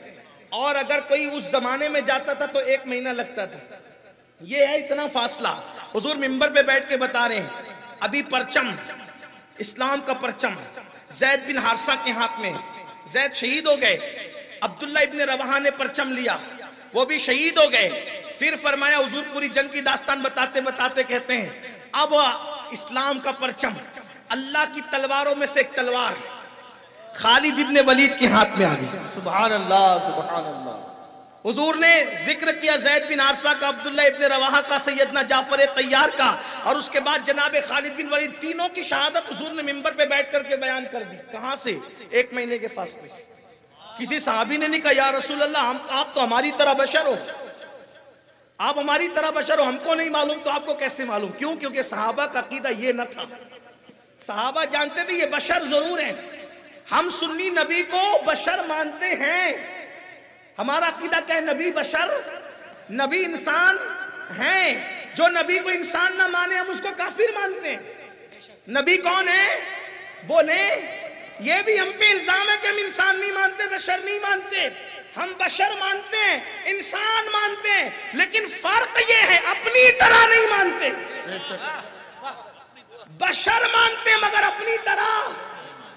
اور اگر کوئی اس زمانے میں جاتا تھا تو 1 مہینہ لگتا تھا. یہ ہے اتنا فاصلہ. حضور منبر پہ بیٹھ کے بتا رہے ہیں ابھی پرچم, اسلام کا پرچم زید بن حارثہ کے ہاتھ میں. زید شہید ہو گئے. عبداللہ ابن رواحہ نے پرچم لیا, وہ بھی شہید ہو گئے. پھر فرمایا, حضور پوری جنگ کی داستان بتاتے بتاتے کہتے ہیں اب اسلام کا پرچم اللہ کی تلواروں میں سے ایک تلوار خالد ابن ولید کے ہاتھ میں آ گئی. سبحان اللہ. سبحان اللہ. حضور نے ذکر کیا زید بن حارثہ کا, عبداللہ ابن رواحہ کا, سیدنا جعفر طیار کا, اور اس کے بعد جناب خالد بن ولید. تینوں کی شہادت حضور نے منبر پہ بیٹھ کر کے بیان کر دی. کہاں سے؟ 1 مہینے کے فاصلے سے. کسی صحابی نے نہیں کہا یا رسول اللہ آپ تو ہماری طرح بشر ہو, آپ ہماری طرح بشر ہو, ہم کو نہیں معلوم تو آپ کو کیسے معلوم؟ کیوں؟ کیونکہ صحابہ کا عقیدہ یہ نہ تھا. صحابہ جانتے تھے یہ بشر ضرور ہیں, ہم سنی نبی کو بشر مانتے ہیں. ہمارا عقیدہ کیا ہے؟ نبی بشر, نبی انسان ہیں. جو نبی کو انسان نہ مانے ہم اس کو کافر مانتے ہیں. نبی کون ہے؟ بولیں. یہ بھی ہم پہ الزام ہے کہ ہم انسان نہیں مانتے, بشر نہیں مانتے. ہم بشر مانتے ہیں, انسان مانتے ہیں, لیکن فرق یہ ہے اپنی طرح نہیں مانتے. بشر مانتے ہیں مگر اپنی طرح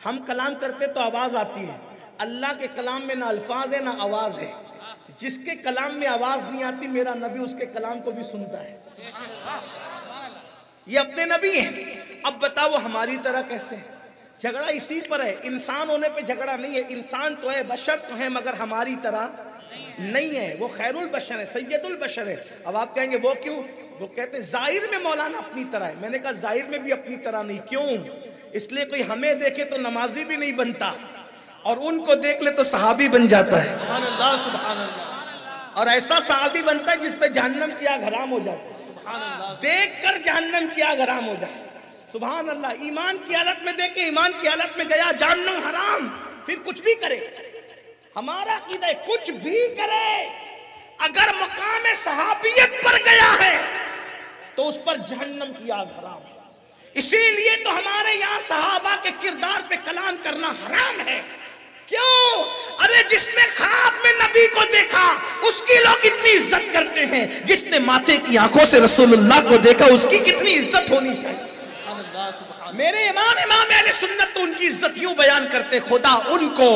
ہم کلام کرتے تو آواز آتی ہے، اللہ کے کلام میں نہ الفاظ ہے نہ آواز ہے۔ جس کے کلام میں آواز نہیں آتی میرا نبی اس کے کلام کو بھی سنتا ہے، یہ اپنے نبی ہیں۔ اب بتاؤ ہماری طرح کیسے؟ جھگڑا اسی پر ہے، انسان ہونے پہ جھگڑا نہیں ہے، انسان تو ہے، بشر تو ہے، مگر ہماری طرح نہیں ہے۔ وہ خیر البشر ہے، سید البشر ہے۔ اب آپ کہیں گے وہ کیوں؟ وہ کہتے ہیں ظاہر میں مولانا اپنی طرح ہے۔ میں نے کہا ظاہر میں بھی اپنی طرح نہیں، کیوں؟ اس لیے کوئی ہمیں دیکھے تو نمازی بھی نہیں بنتا، اور ان کو دیکھ لے تو صحابی بن جاتا ہے، سبحان اللہ سبحان اللہ اور ایسا صحابی بنتا ہے جس پہ جہنم کی آگ حرام ہو جاتی ہے، سبحان اللہ دیکھ کر جہنم کی آگ حرام ہو جائے۔ سبحان اللہ، ایمان کی حالت میں دیکھے، ایمان کی حالت میں گیا جہنم حرام، پھر کچھ بھی کرے۔ ہمارا عقیدہ ہے کچھ بھی کرے، اگر مقام صحابیت پر گیا ہے تو اس پر جہنم کی آگ حرام ہے۔ اسی لیے تو ہمارے یہاں صحابہ کے کردار پہ کلام کرنا حرام ہے۔ کیوں؟ ارے جس نے خواب میں نبی کو دیکھا اس کی لوگ اتنی عزت کرتے ہیں، جس نے ماتھے کی آنکھوں سے رسول اللہ کو دیکھا اس کی کتنی عزت ہونی چاہیے۔ سبحان اللہ سبحان میرے امام اہل سنت تو ان کی عزت یوں بیان کرتے، خدا ان کو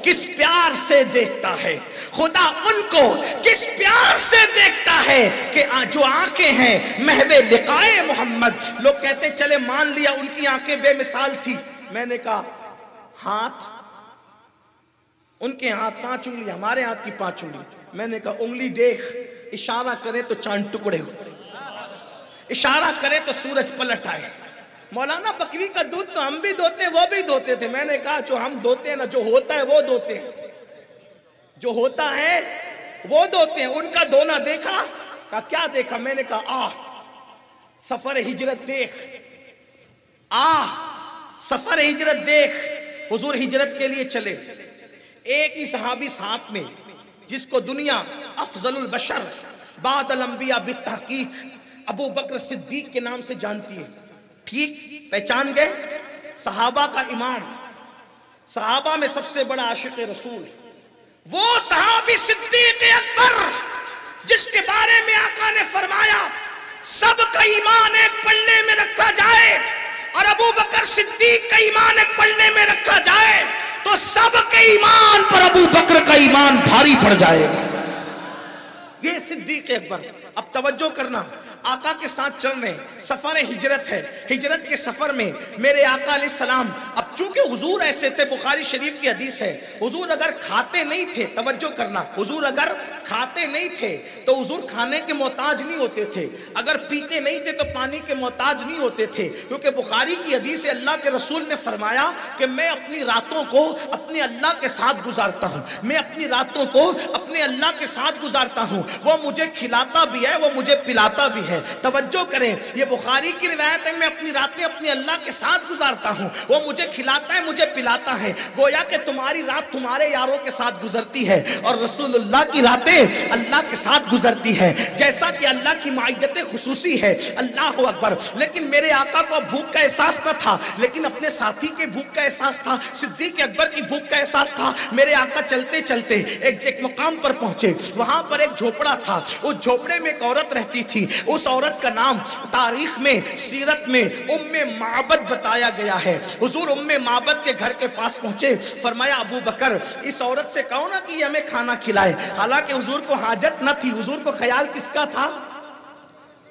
کس پیار سے دیکھتا ہے، خدا ان کو کس پیار سے دیکھتا ہے کہ جو آنکھیں ہیں محو لقائے محمد۔ لوگ کہتے چلے مان لیا ان کی آنکھیں بے مثال تھی، میں نے کہا ہاتھ، ان کے ہاتھ 5 انگلی، ہمارے ہاتھ کی 5 انگلی، میں نے کہا انگلی دیکھ، اشارہ کرے تو چاند ٹکڑے ہو، اشارہ کرے تو سورج پلٹ آئے۔ مولانا بکری کا دودھ تو ہم بھی دوتے وہ بھی دوتے تھے، میں نے کہا جو ہم دوتے ہیں نا، جو ہوتا ہے وہ دوتے ہیں، جو ہوتا ہے وہ دوتے ہیں۔ ان کا دونا دیکھا؟ کہا کیا دیکھا؟ میں نے کہا سفر ہجرت دیکھ، سفر ہجرت دیکھ۔ حضور ہجرت کے لیے چلے، ایک ہی صحابی ساتھ میں جس کو دنیا افضل البشر بعد الانبیاء بالتحقیق ابو بکر صدیق کے نام سے جانتی ہے، ٹھیک پہچان گئے؟ صحابہ کا امام، صحابہ میں سب سے بڑا عاشق رسول، وہ صحابی صدیق اکبر جس کے بارے میں آقا نے فرمایا سب کا ایمان ایک پلڑے میں رکھا جائے، اور ابو بکر صدیق کا ایمان ایک پلڑے میں رکھا جائے تو سب کے ایمان پر ابو بکر کا ایمان بھاری پڑ جائے گا۔ یہ صدیق اکبر۔ اب توجہ کرنا، آقا کے ساتھ چل رہے ہیں، سفر ہجرت ہے، ہجرت کے سفر میں میرے آقا علیہ السلام، اب چونکہ حضور ایسے تھے، بخاری شریف کی حدیث ہے، حضور اگر کھاتے نہیں تھے، توجہ کرنا، حضور اگر کھاتے نہیں تھے تو حضور کھانے کے محتاج نہیں ہوتے تھے، اگر پیتے نہیں تھے تو پانی کے محتاج نہیں ہوتے تھے، کیونکہ بخاری کی حدیث ہے اللہ کے رسول نے فرمایا کہ میں اپنی راتوں کو اپنے اللہ کے ساتھ گزارتا ہوں، میں اپنی راتوں کو اپنے اللہ کے ساتھ گزارتا ہوں، وہ مجھے کھلاتا بھی ہے، وہ مجھے پلاتا بھی ہے۔ توجہ کریں، یہ بخاری کی روایت ہے، میں اپنی راتیں اپنے اللہ کے ساتھ گزارتا ہوں، وہ مجھے کھلاتا ہے، مجھے پلاتا ہے۔ گویا کہ تمہاری رات تمہارے یاروں کے ساتھ گزرتی ہے اور رسول اللہ کی راتیں اللہ کے ساتھ گزرتی ہے، جیسا کہ اللہ کی معیت خصوصی ہے۔ اللہ اکبر۔ لیکن میرے آقا کو بھوک کا احساس نہ تھا، لیکن اپنے ساتھی کے بھوک کا احساس تھا، صدیق اکبر کی بھوک کا احساس تھا۔ میرے آقا چلتے چلتے ایک مقام پر پہنچے، وہاں پر ایک جھوپڑا تھا، اس جھوپڑے میں ایک عورت رہتی تھی، اس عورت کا نام تاریخ میں، سیرت میں ام معبد بتایا گیا ہے۔ حضور ام معبد کے گھر کے پاس پہنچے، فرمایا ابو بکر اس عورت سے کہو نا کہ یہ ہمیں کھانا کھلائے۔ حالانکہ حضور کو حاجت نہ تھی، حضور کو خیال کس کا تھا؟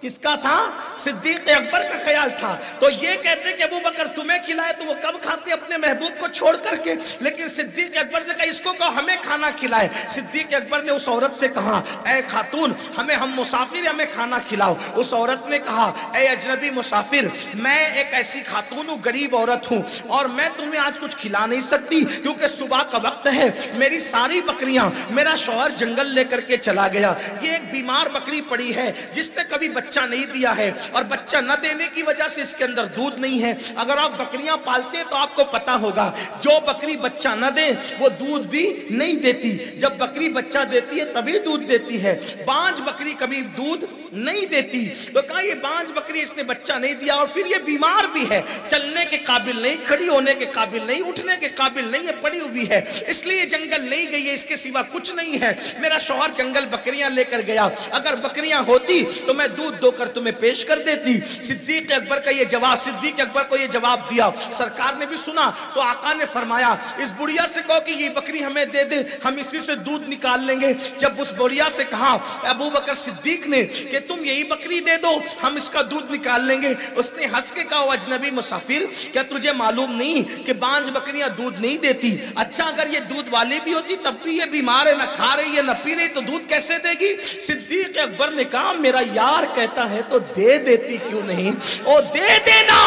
کس کا تھا؟ صدیق اکبر کا خیال تھا۔ تو یہ کہتے کہ ابو بکر تمہیں کھلائے تو وہ کب کھاتے اپنے محبوب کو چھوڑ کر کے، لیکن صدیق اکبر سے کہا اس کو کہو ہمیں کھانا کھلائے۔ صدیق اکبر نے اس عورت سے کہا اے خاتون ہم مسافر ہمیں کھانا کھلاؤ۔ اس عورت نے کہا اے اجنبی مسافر، میں ایک ایسی خاتون ہوں، غریب عورت ہوں، اور میں تمہیں آج کچھ کھلا نہیں سکتی کیونکہ صبح کا وقت ہے، میری ساری بکریاں میرا شوہر جنگل لے کر کے چلا گیا، یہ ایک بیمار بکری پڑی ہے جس نے کبھی بچہ نہیں دیا ہے، اور بچہ نہ دینے کی وجہ سے اس کے اندر دودھ نہیں ہے۔ اگر آپ بکریاں پالتے ہیں تو آپ کو پتا ہوگا جو بکری بچہ نہ دے وہ دودھ بھی نہیں دیتی، جب بکری بچہ دیتی ہے تبھی دودھ دیتی ہے، بانج بکری کبھی دودھ نہیں دیتی۔ تو کہا یہ بانج بکری اس نے بچہ نہیں دیا، اور پھر یہ بیمار بھی ہے، چلنے کے قابل نہیں، کھڑی ہونے کے قابل نہیں، اٹھنے کے قابل نہیں، یہ پڑی ہوئی ہے، اس لیے جنگل نہیں گئی ہے، اس کے سوا کچھ نہیں ہے۔ میرا شوہر جنگل بکریاں لے کر گیا، اگر بکریاں ہوتی تو میں دودھ دو کر تمہیں پیش کر دیتی. صدیق اکبر کا یہ جواب، صدیق اکبر کو یہ جواب دیا. سرکار نے بھی سنا تو آقا نے فرمایا اس بڑھیا سے کہو کہ یہ بکری ہمیں دے دے، ہم اسی سے دودھ نکال لیں گے. جب اس بڑھیا سے کہا ابو بکر صدیق نے کہ تم یہی بکری دے دو ہم اس کا دودھ نکال لیں گے، اس نے ہنس کے کہا اجنبی مسافر کیا تجھے معلوم نہیں کہ بانج بکریاں دودھ نہیں دیتی؟ اچھا اگر یہ دودھ والی بھی ہوتی تب بھی یہ بیمار ہے، نہ کھا رہی ہے نہ پی رہی تو دودھ کیسے دے گی؟ صدیق اکبر نے کہا میرا یار کہتا ہے تو دے دیتی کیوں نہیں؟ او دے دینا.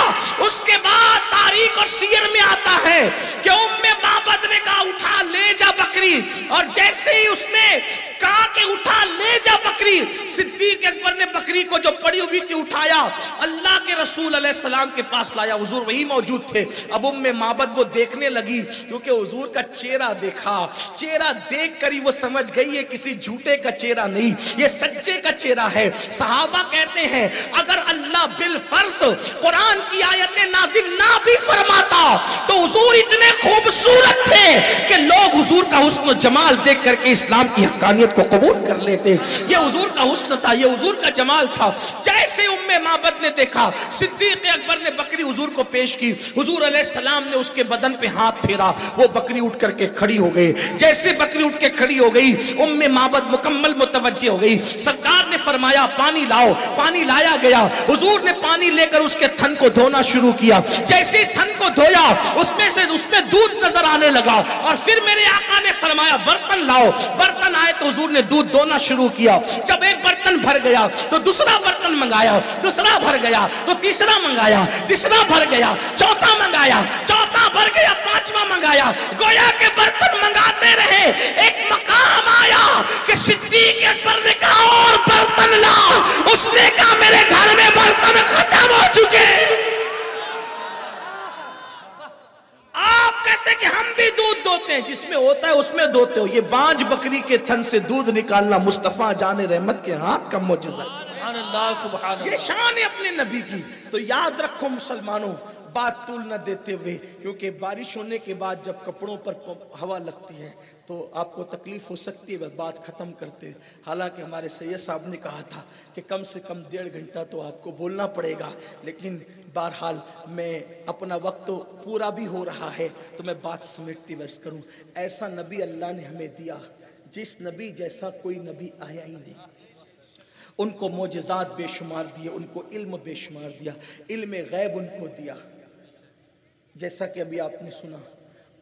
اس کے بعد تاریخ اور سیر میں آتا ہے کہ معبد نے کہا اٹھا لے جا بکری، اور جیسے ہی اس نے کہا کہ اٹھا لے جا بکری، صدیق اکبر نے بکری کو جو پڑی ہوئی تھی اٹھایا، اللہ کے رسول علیہ السلام کے پاس لایا. حضور وہی موجود تھے. اب معبد وہ دیکھنے لگی کیونکہ حضور کا چہرہ دیکھا، چہرہ دیکھ کر ہی وہ سمجھ گئی ہے کسی جھوٹے کا چہرہ نہیں، یہ سچے کا چہرہ ہے. صحابہ کہتے ہیں اگر اللہ بالفرض قرآن کی آیتیں نازل نہ بھی فرماتا تو حضور اتنے خوبصورت تھے کہ لوگ حضور کا حسن و جمال دیکھ کر کے اسلام کی حقانیت کو قبول کر لیتے. یہ حضور کا حسن تھا، یہ حضور کا جمال تھا. جیسے معبد نے دیکھا صدیق اکبر نے بکری حضور کو پیش کی، حضور علیہ السلام نے اس کے بدن پہ ہاتھ پھیرا، وہ بکری اٹھ کر کے کھڑی ہو گئی. جیسے بکری اٹھ کے کھڑی ہو گئی معبد مکمل متوجہ ہو گئی. سرکار نے فرمایا پانی لاؤ، پانی لایا گیا. حضور نے پانی لے کر اس کے تھن کو دھونا شروع کیا. جیسے تھن کو دھویا اس میں دودھ نظر آنے لگا، اور پھر میرے آقا نے فرمایا برتن لاؤ. برتن آئے تو حضور نے دودھ دھونا شروع کیا. جب ایک برتن بھر گیا تو دوسرا برتن منگایا، دوسرا بھر گیا تو تیسرا منگایا، تیسرا بھر گیا، چوتھا منگایا، چوتھا بھر گیا، پانچواں منگایا. گویا کہ برتن منگاتے رہے. ایک مقام آیا کہ صدیق اکبر نے کہا اور برتن لا. اس نے کہا میرے گھر میں برتن ختم ہو چکے. آپ کہتے ہیں کہ ہم بھی دودھ دوتے ہیں، جس میں ہوتا ہے اس میں دوتے ہو. یہ بانج بکری کے تھن سے دودھ نکالنا مصطفیٰ جان رحمت کے ہاتھ کا معجزہ. سبحان اللہ سبحان اللہ. یہ شان ہے اپنے نبی کی. تو یاد رکھو مسلمانوں، بات طول نہ دیتے ہوئے، کیونکہ بارش ہونے کے بعد جب کپڑوں پر ہوا لگتی ہے تو آپ کو تکلیف ہو سکتی ہے. بات ختم کرتے، حالانکہ ہمارے سید صاحب نے کہا تھا کہ کم سے کم 1.5 گھنٹہ تو آپ کو بولنا پڑے گا، لیکن بہرحال میں اپنا وقت تو پورا بھی ہو رہا ہے تو میں بات سمیٹتی عرض کروں. ایسا نبی اللہ نے ہمیں دیا جس نبی جیسا کوئی نبی آیا ہی نہیں. ان کو معجزات بے شمار دیے، ان کو علم بے شمار دیا، علم غیب ان کو دیا. جیسا کہ ابھی آپ نے سنا،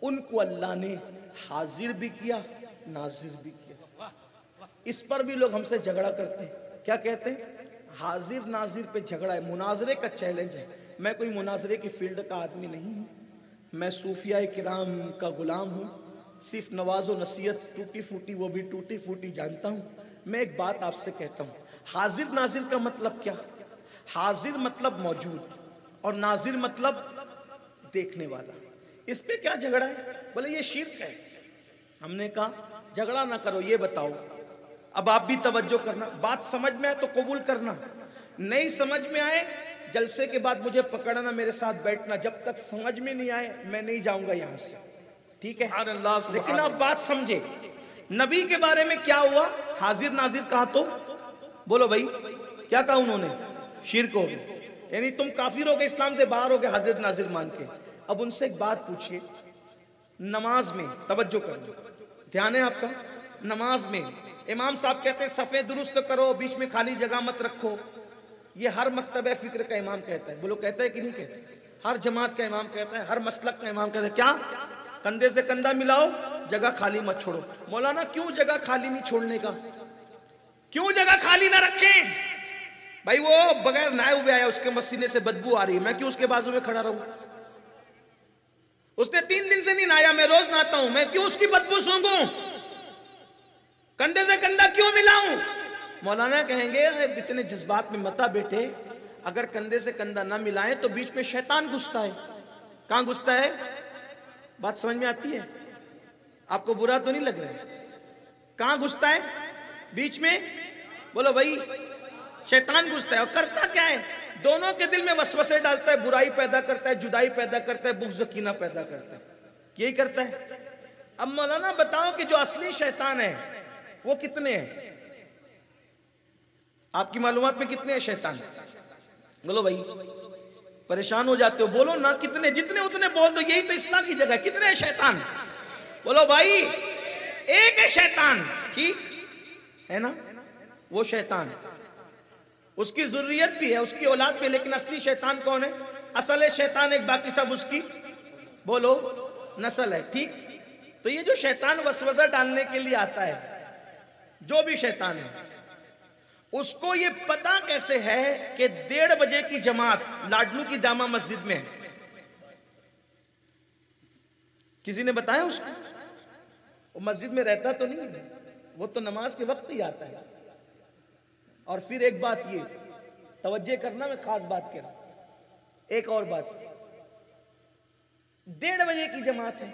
ان کو اللہ نے حاضر بھی کیا، ناظر بھی کیا. اس پر بھی لوگ ہم سے جھگڑا کرتے ہیں. کیا کہتے ہیں؟ حاضر ناظر پہ جھگڑا ہے، مناظرے کا چیلنج ہے. میں کوئی مناظرے کی فیلڈ کا آدمی نہیں ہوں. میں صوفیاء کرام کا غلام ہوں. صرف نواز و نصیحت ٹوٹی پھوٹی، وہ بھی ٹوٹی پھوٹی جانتا ہوں. میں ایک بات آپ سے کہتا ہوں، حاضر ناظر کا مطلب کیا؟ حاضر مطلب موجود اور ناظر مطلب دیکھنے والا. اس پہ کیا جھگڑا ہے؟ بولے یہ شرک ہے. ہم نے کہا جھگڑا نہ کرو، یہ بتاؤ. اب آپ بھی توجہ کرنا، بات سمجھ میں آئے تو قبول کرنا، نہیں سمجھ میں آئے جلسے کے بعد مجھے پکڑنا، میرے ساتھ بیٹھنا. جب تک سمجھ میں نہیں آئے میں نہیں جاؤں گا یہاں سے، ٹھیک ہے؟ لیکن آپ بات سمجھے. نبی کے بارے میں کیا ہوا؟ حاضر ناظر کہا تو بولو بھائی کیا کہا انہوں نے؟ شرک ہو گیا. یعنی تم کافر ہو گئے، اسلام سے باہر ہو گئے حاضر ناظر مان کے. اب ان سے ایک بات پوچھئے، نماز میں توجہ کرو، دھیان ہے آپ کا. نماز میں امام صاحب کہتے ہیں صفیں درست کرو، بیچ میں خالی جگہ مت رکھو. یہ ہر مکتبہ فکر کا امام کہتا ہے. بولو کہتا ہے کہ نہیں کہتا؟ ہر جماعت کا امام کہتا ہے، ہر مسلک کا امام کہتا ہے. کیا؟ کندھے سے کندھا ملاؤ، جگہ خالی مت چھوڑو. مولانا کیوں جگہ خالی نہیں چھوڑنے کا؟ کیوں جگہ خالی نہ رکھیں؟ بھائی وہ بغیر نہائے ہوئے آیا، اس کے مسینے سے بدبو آ رہی ہے، میں کیوں اس کے بازو میں کھڑا رہوں؟ اس نے 3 دن سے نہیں نہایا، میں روز نہاتا ہوں، میں کیوں اس کی بدبو سونگوں؟ کندھے سے کندھا کیوں ملاؤں؟ مولانا کہیں گے اتنے جذبات میں متا بیٹھے، اگر کندھے سے کندھا نہ ملائیں تو بیچ میں شیطان گھستا ہے. کہاں گھستا ہے؟ بات سمجھ میں آتی ہے؟ آپ کو برا تو نہیں لگ رہا ہے؟ کہاں گھستا ہے؟ بیچ میں. بولو بھائی شیطان گھستا ہے. اور کرتا کیا ہے؟ دونوں کے دل میں وسوسے ڈالتا ہے، برائی پیدا کرتا ہے، جدائی پیدا کرتا ہے، بغض و کینہ پیدا کرتا ہے. یہی کرتا ہے. اب مولانا بتاؤ کہ جو اصلی شیطان ہے وہ کتنے ہیں؟ آپ کی معلومات میں کتنے ہیں شیطان؟ بولو بھائی، پریشان ہو جاتے ہو، بولو نا، کتنے جتنے اتنے بول دو، یہی تو اصلاح کی جگہ ہے۔ کتنے ہیں شیطان؟ بولو بھائی، ایک ہے شیطان، ٹھیک ہے نا؟ وہ شیطان، اس کی ضروریت بھی ہے، اس کی اولاد بھی، لیکن اصلی شیطان کون ہے؟ اصل شیطان ایک، باقی سب اس کی بولو نسل ہے، ٹھیک؟ تو یہ جو شیطان وسوسہ ڈالنے کے لیے آتا ہے، جو بھی شیطان ہے، اس کو یہ پتا کیسے ہے کہ 1:30 بجے کی جماعت لاڈنو کی جامع مسجد میں ہے؟ کسی نے بتایا اس کو؟ وہ مسجد میں رہتا تو نہیں ہے، وہ تو نماز کے وقت ہی آتا ہے۔ اور پھر ایک بات یہ توجہ کرنا، میں خاص بات کہہ رہا ہوں، ایک اور بات، 1:30 بجے کی جماعت ہے،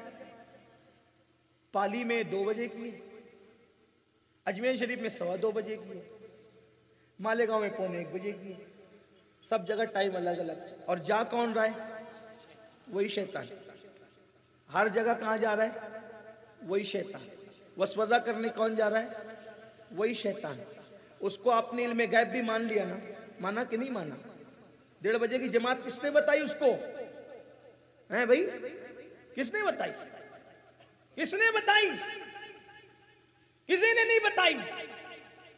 پالی میں 2 بجے کی ہے، اجمیر شریف میں 2:15 بجے کی ہے، مالیگاؤں میں 1:45 بجے کی ہے، سب جگہ ٹائم الگ الگ، اور جا کون رہا ہے؟ وہی شیطان۔ ہر جگہ کہاں جا رہا ہے؟ وہی شیطان۔ وسوسہ کرنے کون جا رہا ہے؟ وہی شیطان۔ اس کو اپنے علم غیب بھی مان لیا نا، مانا کہ نہیں مانا؟ 1:30 بجے کی جماعت کس نے بتائی اس کو؟ ہیں بھائی، کس نے بتائی؟ کس نے بتائی؟ کسی نے نہیں بتائی،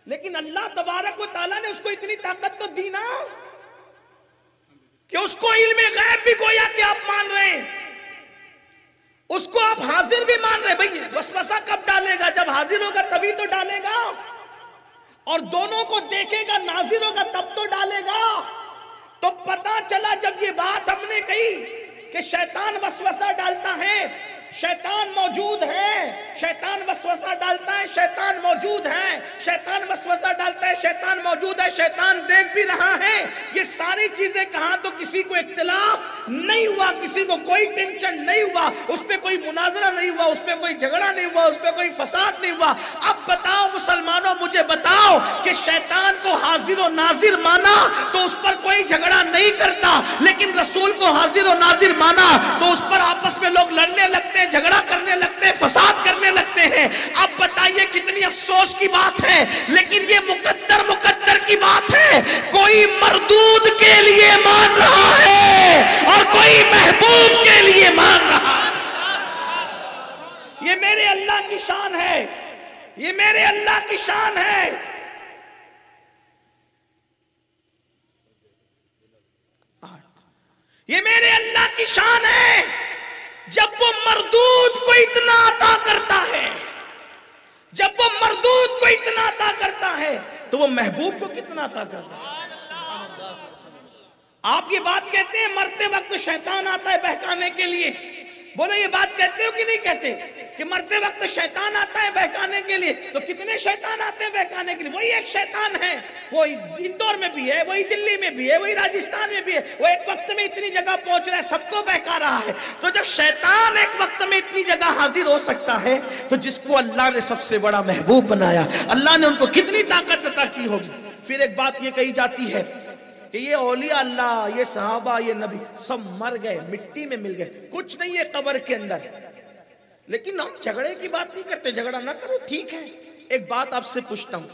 لیکن اللہ تبارک و تعالیٰ نے اس کو اتنی طاقت تو دی نا کہ اس کو علم غیب بھی گویا کہ آپ مان رہے ہیں، اس کو آپ حاضر بھی مان رہے ہیں۔ بھائی وسوسہ کب ڈالے گا؟ جب حاضر ہوگا تبھی تو ڈالے گا، اور دونوں کو دیکھے گا، ناظر ہوگا تب تو ڈالے گا۔ تو پتا چلا جب یہ بات ہم نے کہی کہ شیطان وسوسہ ڈالتا ہے، شیطان موجود ہے، شیطان وسوسہ ڈالتا ہے، شیطان موجود ہے، شیطان وسوسہ ڈالتا ہے، شیطان موجود ہے، شیطان دیکھ بھی رہا ہے، یہ ساری چیزیں کہاں تو کسی کو اختلاف نہیں ہوا، کسی کو کوئی ٹینشن نہیں ہوا، اس پہ کوئی مناظرہ نہیں ہوا، اس پہ کوئی جھگڑا نہیں ہوا، اس پہ کوئی فساد نہیں ہوا۔ اب بتاؤ مسلمانوں، مجھے بتاؤ کہ شیطان کو حاضر و ناظر مانا تو اس پر کوئی جھگڑا نہیں کرتا، لیکن رسول کو حاضر و ناظر مانا تو اس پر آپس میں لوگ لڑنے لگتے ہیں، جھگڑا کرنے لگتے ہیں، فساد کرنے لگتے ہیں۔ اب بتائیے کتنی افسوس کی بات ہے، لیکن یہ مقدر کی بات ہے، کوئی مردود کے لیے مان رہا ہے اور کوئی محبوب کے لیے مان رہا ہے۔ یہ میرے اللہ کی شان ہے، یہ میرے اللہ کی شان ہے۔ یہ میرے اللہ کی شان ہے، جب وہ مردود کو اتنا عطا کرتا ہے، جب وہ مردود کو اتنا عطا کرتا ہے تو وہ محبوب کو کتنا عطا کرتا ہے۔ آپ یہ بات کہتے ہیں مرتے وقت شیطان آتا ہے بہکانے کے لیے، بولو یہ بات کہتے ہو کہ نہیں کہتے کہ مرتے وقت شیطان آتا ہے بہکانے کے لیے؟ تو کتنے شیطان آتے ہیں بہکانے کے لیے؟ وہی ایک شیطان ہے، وہی اندور میں بھی ہے، وہی دلی میں بھی ہے، وہی راجستھان میں بھی ہے، وہ ایک وقت میں اتنی جگہ پہنچ رہا ہے، سب کو بہکا رہا ہے۔ تو جب شیطان ایک وقت میں اتنی جگہ حاضر ہو سکتا ہے تو جس کو اللہ نے سب سے بڑا محبوب بنایا، اللہ نے ان کو کتنی طاقت عطا کی ہوگی۔ پھر ایک بات یہ کہی جاتی ہے کہ یہ اولیاء اللہ، یہ صحابہ، یہ نبی سب مر گئے، مٹی میں مل گئے، کچھ نہیں ہے قبر کے اندر۔ لیکن ہم جھگڑے کی بات نہیں کرتے، جھگڑا نہ کرو، ٹھیک ہے۔ ایک بات آپ سے پوچھتا ہوں،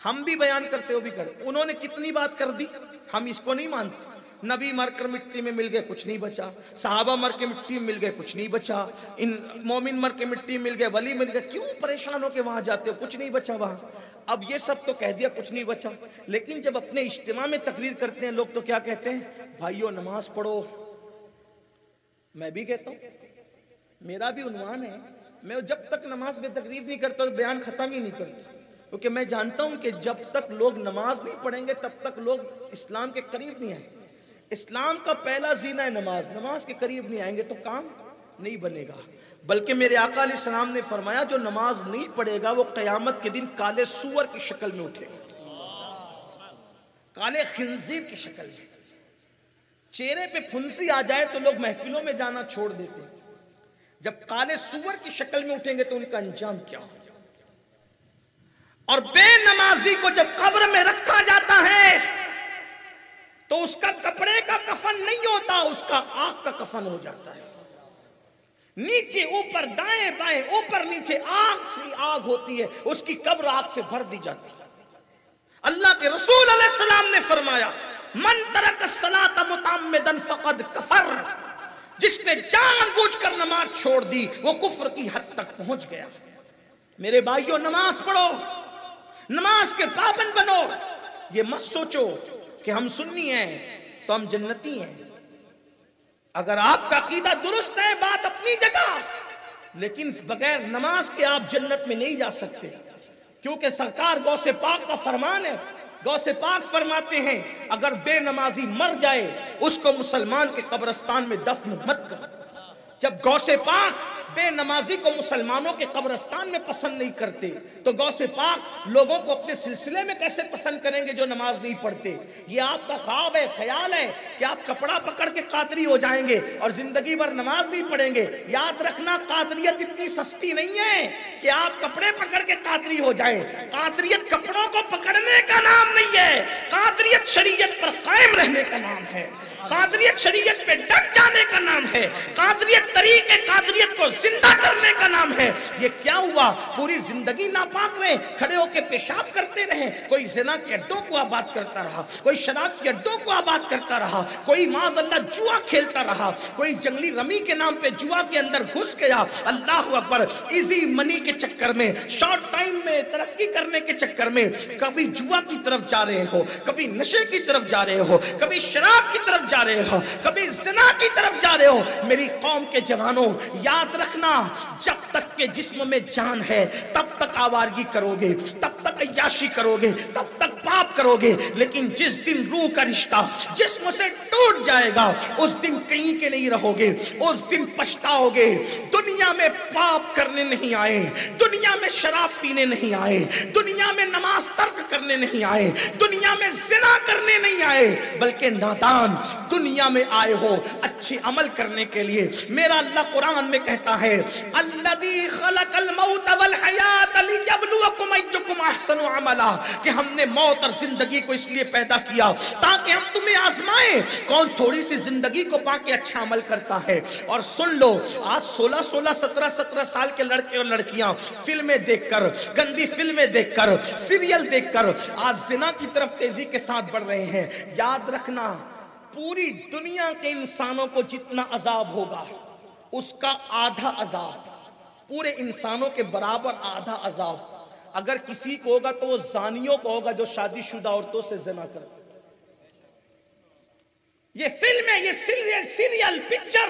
ہم بھی بیان کرتے ہو بھی کرتے، انہوں نے کتنی بات کر دی، ہم اس کو نہیں مانتے۔ نبی مر کر مٹی میں مل گئے، کچھ نہیں بچا، صحابہ مر کے مٹی میں مل گئے، کچھ نہیں بچا، ان مومن مر کے مٹی میں مل گئے، ولی مل گئے، کیوں پریشان ہو کے وہاں جاتے ہو؟ کچھ نہیں بچا وہاں۔ اب یہ سب تو کہہ دیا کچھ نہیں بچا، لیکن جب اپنے اجتماع میں تقریر کرتے ہیں لوگ تو کیا کہتے ہیں؟ بھائیو نماز پڑھو۔ میں بھی کہتا ہوں، میرا بھی عنوان ہے، میں جب تک نماز میں تقریر نہیں کرتا تو بیان ختم ہی نہیں کرتا، کیونکہ میں جانتا ہوں کہ جب تک لوگ نماز نہیں پڑھیں گے تب تک لوگ اسلام کے قریب نہیں آئیں گے۔ اسلام کا پہلا زینہ ہے نماز، نماز کے قریب نہیں آئیں گے تو کام نہیں بنے گا۔ بلکہ میرے آقا علیہ السلام نے فرمایا جو نماز نہیں پڑھے گا وہ قیامت کے دن کالے سور کی شکل میں اٹھے گا، کالے خنزیر کی شکل میں۔ چہرے پہ پھنسی آ جائے تو لوگ محفلوں میں جانا چھوڑ دیتے ہیں، جب کالے سور کی شکل میں اٹھیں گے تو ان کا انجام کیا ہو۔ اور بے نمازی کو جب قبر میں رکھا جاتا ہے تو اس کا کپڑے کا کفن نہیں ہوتا، اس کا آگ کا کفن ہو جاتا ہے۔ نیچے اوپر دائیں بائیں اوپر نیچے آگ سی آگ ہوتی ہے، اس کی قبر آگ سے بھر دی جاتی ہے۔ اللہ کے رسول علیہ السلام نے فرمایا من ترک الصلاۃ متعمدا فقد کفر، جس نے جان بوجھ کر نماز چھوڑ دی وہ کفر کی حد تک پہنچ گیا۔ میرے بھائیوں، نماز پڑھو، نماز کے پابند بنو۔ یہ مت سوچو کہ ہم سنی ہیں تو ہم جنتی ہیں۔ اگر آپ کا عقیدہ درست ہے بات اپنی جگہ، لیکن بغیر نماز کے آپ جنت میں نہیں جا سکتے، کیونکہ سرکار غوث پاک کا فرمان ہے۔ غوث پاک فرماتے ہیں اگر بے نمازی مر جائے اس کو مسلمان کے قبرستان میں دفن مت کرو۔ جب غوث پاک بے نمازی کو مسلمانوں کے قبرستان میں پسند نہیں کرتے تو غوث پاک لوگوں کو اپنے سلسلے میں کیسے پسند کریں گے جو نماز نہیں پڑھتے؟ یہ آپ کا خواب ہے، خیال ہے کہ آپ کپڑا پکڑ کے قادری ہو جائیں گے اور زندگی بھر نماز نہیں پڑھیں گے۔ یاد رکھنا، قادریت اتنی سستی نہیں ہے کہ آپ کپڑے پکڑ کے قادری ہو جائیں۔ قادریت کپڑوں کو پکڑنے کا نام نہیں ہے، قادریت شریعت پر قائم رہنے کا نام ہے، قادریت شریعت پہ ڈٹ جانے کا نام ہے، قادریت طریقے قادریت کو زندہ کرنے کا نام ہے۔ یہ کیا ہوا؟ پوری زندگی ناپاک رہے، کھڑے ہو کے پیشاب کرتے رہے، کوئی زنا کے اڈوں کو آباد کرتا رہا، کوئی شراب کے اڈوں کو آباد کرتا رہا، کوئی معاذ اللہ جوا کھیلتا رہا، کوئی جنگلی رمی کے نام پہ جوا کے اندر گھس گیا۔ اللہ اکبر، ایزی منی کے چکر میں، شارٹ ٹائم میں ترقی کرنے کے چکر میں کبھی جوا کی طرف جا رہے ہو، کبھی نشے کی طرف جا رہے ہو، کبھی شراب کی طرف جا رہے ہو، کبھی زنا کی طرف جا رہے ہو۔ میری قوم کے جوانوں، یاد رکھنا، جب تک کہ جسم میں جان ہے تب تک آوارگی کرو گے، تب تک عیاشی کرو گے، تب تک پاپ کرو گے، لیکن جس دن روح کا رشتہ جسم سے ٹوٹ جائے گا اس دن کہیں کے نہیں رہو گے، اس دن پچھتاؤ گے۔ دنیا میں پاپ کرنے نہیں آئے، دنیا میں شراب پینے نہیں آئے، دنیا میں نماز ترک کرنے نہیں آئے، دنیا میں زنا کرنے نہیں آئے، بلکہ نادان دنیا میں آئے ہو اچھے عمل کرنے کے لیے۔ میرا اللہ قرآن میں کہتا ہے الذی خلق الموت والحیات لیبلوکم ایکم احسن عملا، کہ ہم نے موت اور زندگی کو اس لیے پیدا کیا تاکہ ہم تمہیں آزمائیں کون تھوڑی سی زندگی کو پا کے اچھا عمل کرتا ہے۔ اور سن لو، آج 16 17 سال کے لڑکے اور لڑکیاں فلمیں دیکھ کر، گندی فلمیں دیکھ کر، سیریل دیکھ کر آج زنا کی طرف تیزی کے ساتھ بڑھ رہے ہیں۔ یاد رکھنا، پوری دنیا کے انسانوں کو جتنا عذاب ہوگا اس کا آدھا عذاب پورے انسانوں کے برابر آدھا عذاب اگر کسی کو ہوگا تو وہ زانیوں کو ہوگا جو شادی شدہ عورتوں سے زنا کرتے۔ یہ فلمیں، یہ سیریل پکچر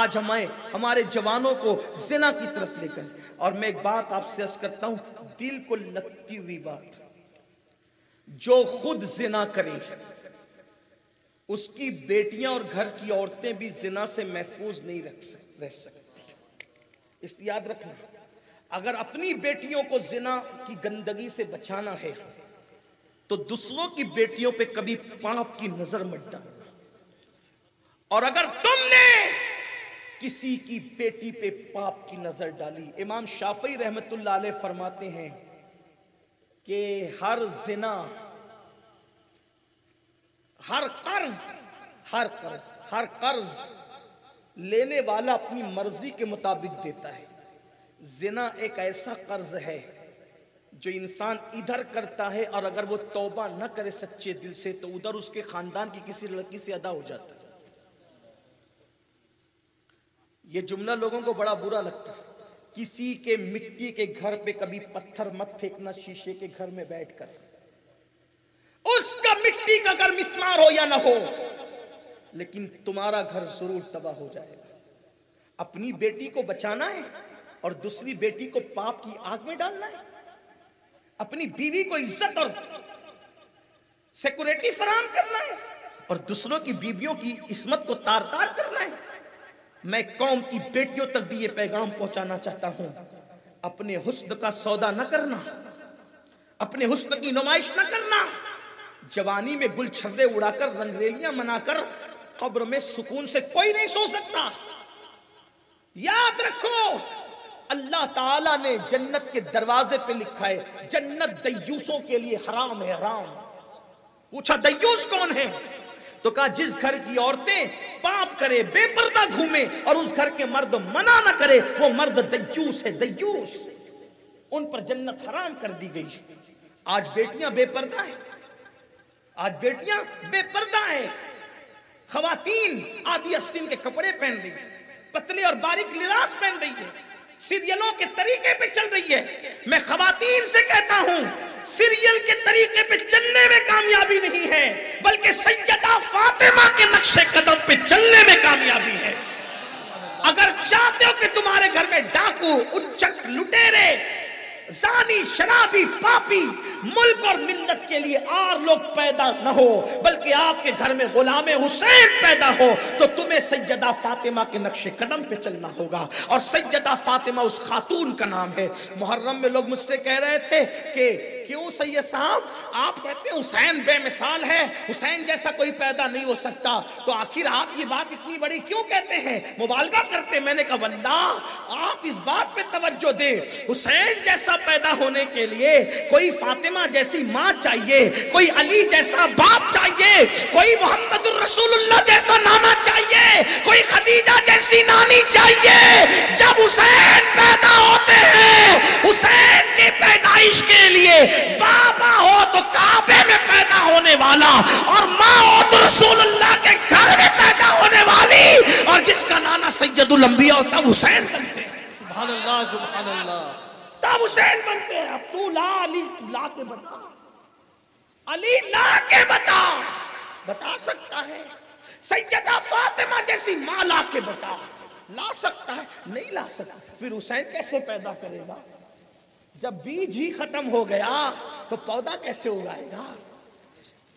آج ہمارے جوانوں کو زنا کی طرف لے کر۔ اور میں ایک بات آپ سے عرض کرتا ہوں، دل کو لگتی ہوئی بات، جو خود زنا کرے اس کی بیٹیاں اور گھر کی عورتیں بھی زنا سے محفوظ نہیں رہ سکتی۔ اس یاد رکھنا، اگر اپنی بیٹیوں کو زنا کی گندگی سے بچانا ہے تو دوسروں کی بیٹیوں پہ کبھی پاپ کی نظر مت ڈالنا۔ اور اگر تم نے کسی کی بیٹی پہ پاپ کی نظر ڈالی، امام شافعی رحمت اللہ علیہ فرماتے ہیں کہ ہر زنا، ہر قرض لینے والا اپنی مرضی کے مطابق دیتا ہے۔ زنا ایک ایسا قرض ہے جو انسان ادھر کرتا ہے اور اگر وہ توبہ نہ کرے سچے دل سے تو ادھر اس کے خاندان کی کسی لڑکی سے ادا ہو جاتا ہے۔ یہ جملہ لوگوں کو بڑا برا لگتا ہے۔ کسی کے مٹی کے گھر پہ کبھی پتھر مت پھینکنا، شیشے کے گھر میں بیٹھ کر، اس کا مٹی کا گھر مسمار ہو یا نہ ہو لیکن تمہارا گھر ضرور تباہ ہو جائے گا۔ اپنی بیٹی کو بچانا ہے اور دوسری بیٹی کو پاپ کی آگ میں ڈالنا ہے، اپنی بیوی کو عزت اور سیکورٹی فراہم کرنا ہے اور دوسروں کی بیویوں کی عصمت کو تار تار کرنا ہے۔ میں قوم کی بیٹیوں تک بھی یہ پیغام پہنچانا چاہتا ہوں، اپنے حسن کا سودا نہ کرنا، اپنے حسن کی نمائش نہ کرنا۔ جوانی میں گل چھرے اڑا کر، رنگریلیاں منا کر قبر میں سکون سے کوئی نہیں سو سکتا۔ یاد رکھو، اللہ تعالیٰ نے جنت کے دروازے پہ لکھا ہے جنت دیوسوں کے لیے حرام ہے، حرام۔ پوچھا دیوس کون ہے؟ تو کہا جس گھر کی عورتیں پاپ کرے، بے پردہ گھومے اور اس گھر کے مرد منع نہ کرے وہ مرد دیوس ہے، دیوس۔ ان پر جنت حرام کر دی گئی۔ آج بیٹیاں بے پردہ ہیں، آج بیٹیاں بے پردہ ہیں، خواتین آدھی آستین کے کپڑے پہن رہی ہیں، پتلے اور باریک لباس پہن رہی ہے، سیریلوں کے طریقے پہ چل رہی ہے۔ میں خواتین سے کہتا ہوں سیریل کے طریقے پہ چلنے میں کامیابی نہیں ہے، بلکہ سیدہ فاطمہ کے نقش قدم پہ چلنے میں کامیابی ہے۔ اگر چاہتے ہو کہ تمہارے گھر میں ڈاکو، اچک، لٹیرے، زانی، شرابی، پاپی، ملک اور ملت کے لیے اور لوگ پیدا نہ ہو، بلکہ آپ کے گھر میں غلام حسین پیدا ہو، تو تمہیں سیدہ فاطمہ کے نقش قدم پہ چلنا ہوگا۔ اور سیدہ فاطمہ اس خاتون کا نام ہے۔ محرم میں لوگ مجھ سے کہہ رہے تھے کہ کیوں سید صاحب آپ کہتے ہیں حسین بے مثال ہے، حسین جیسا کوئی پیدا نہیں ہو سکتا، تو آخر آپ یہ بات اتنی بڑی کیوں کہتے ہیں، مبالغہ کرتے؟ میں نے کہا واللہ آپ اس بات پہ توجہ دیں، حسین جیسا پیدا ہونے کے لیے کوئی فاطمہ جیسی ماں چاہیے، کوئی علی جیسا باپ چاہیے، کوئی محمد الرسول اللہ جیسا نانا چاہیے، کوئی خدیجہ جیسی نانی چاہیے۔ جب حسین پیدا ہوتے ہیں، حسین کی پیدائش کے لیے بابا ہو تو کعبے میں پیدا ہونے والا، اور ماں ہو تو رسول اللہ کے گھر میں پیدا ہونے والی، اور جس کا نانا سید الانبیاء ہوتا حسین بنتے ہیں۔ سبحان اللہ سبحان اللہ۔ تب حسین بنتے ہیں۔ اب تو لا علی لا کے بتا، علی لا کے بتا، بتا سکتا ہے؟ سیدہ فاطمہ جیسی ماں لا کے بتا، لا سکتا ہے؟ نہیں لا سکتا۔ پھر حسین کیسے پیدا کرے گا؟ جب بیج ہی ختم ہو گیا تو پودا کیسے اگائے گا؟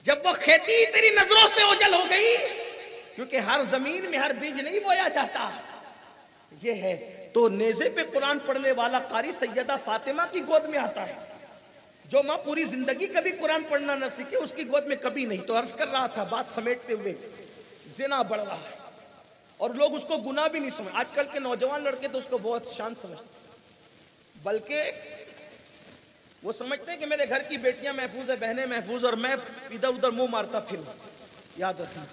جب وہ کھیتی تیری نظروں سے اوجھل ہو گئی، کیونکہ ہر زمین میں ہر بیج نہیں بویا جاتا، یہ ہے تو نیزے پہ قرآن پڑھنے والا قاری سیدہ فاطمہ کی گود میں آتا ہے۔ جو ماں پوری زندگی کبھی قرآن پڑھنا نہ سیکھے اس کی گود میں کبھی نہیں۔ تو عرض کر رہا تھا بات سمیٹتے ہوئے، زنا بڑھ رہا ہے اور لوگ اس کو گناہ بھی نہیں سمجھ، آج کل کے نوجوان لڑکے تو اس کو بہت شان سمجھتے، بلکہ وہ سمجھتے ہیں کہ میرے گھر کی بیٹیاں محفوظ ہیں، بہنیں محفوظ، اور میں ادھر ادھر منہ مارتا پھروں۔ یاد رکھنا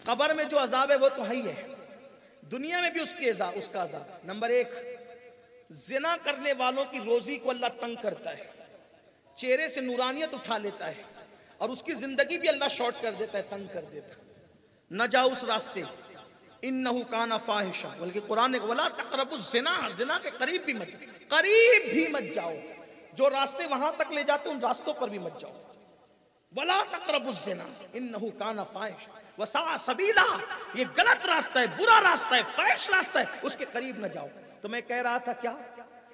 قبر میں جو عذاب ہے وہ تو ہے ہی ہے، دنیا میں بھی اس کا عذاب۔ نمبر 1، زنا کرنے والوں کی روزی کو اللہ تنگ کرتا ہے، چہرے سے نورانیت اٹھا لیتا ہے، اور اس کی زندگی بھی اللہ شارٹ کر دیتا ہے، تنگ کر دیتا ہے۔ نہ جاؤ اس راستے، انہو کان فاحشہ، بلکہ قرآن نے ولا تقربوا الزنا، زنا کے قریب بھی مت جاؤ۔ جو راستے وہاں تک لے جاتے ان راستوں پر بھی مت جاؤ۔ ولا تقربوا الزنا انہو کان فاحشہ وساء سبیلا، یہ غلط راستہ ہے، برا راستہ ہے، فحش راستہ ہے، اس کے قریب نہ جاؤ۔ تو میں کہہ رہا تھا کیا،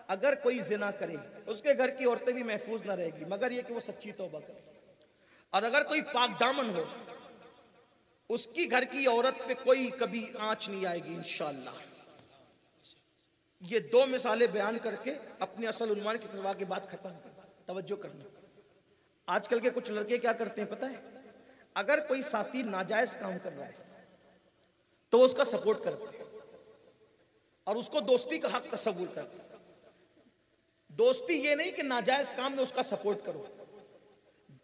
اگر کوئی زنا کرے اس کے گھر کی عورتیں بھی محفوظ نہ رہے گی، مگر یہ کہ وہ سچی توبہ کرے، اور اگر کوئی پاک دامن ہو اس کی گھر کی عورت پہ کوئی کبھی آنچ نہیں آئے گی انشاءاللہ۔ یہ 2 مثالیں بیان کر کے اپنے اصل عنوان کی طرف آگے بات ختم کرنا۔ توجہ کرنا، آج کل کے کچھ لڑکے کیا کرتے ہیں پتہ ہے، اگر کوئی ساتھی ناجائز کام کر رہا ہے تو وہ اس کا سپورٹ کرتے ہیں اور اس کو دوستی کا حق تصور کرتے ہیں۔ دوستی یہ نہیں کہ ناجائز کام میں اس کا سپورٹ کرو،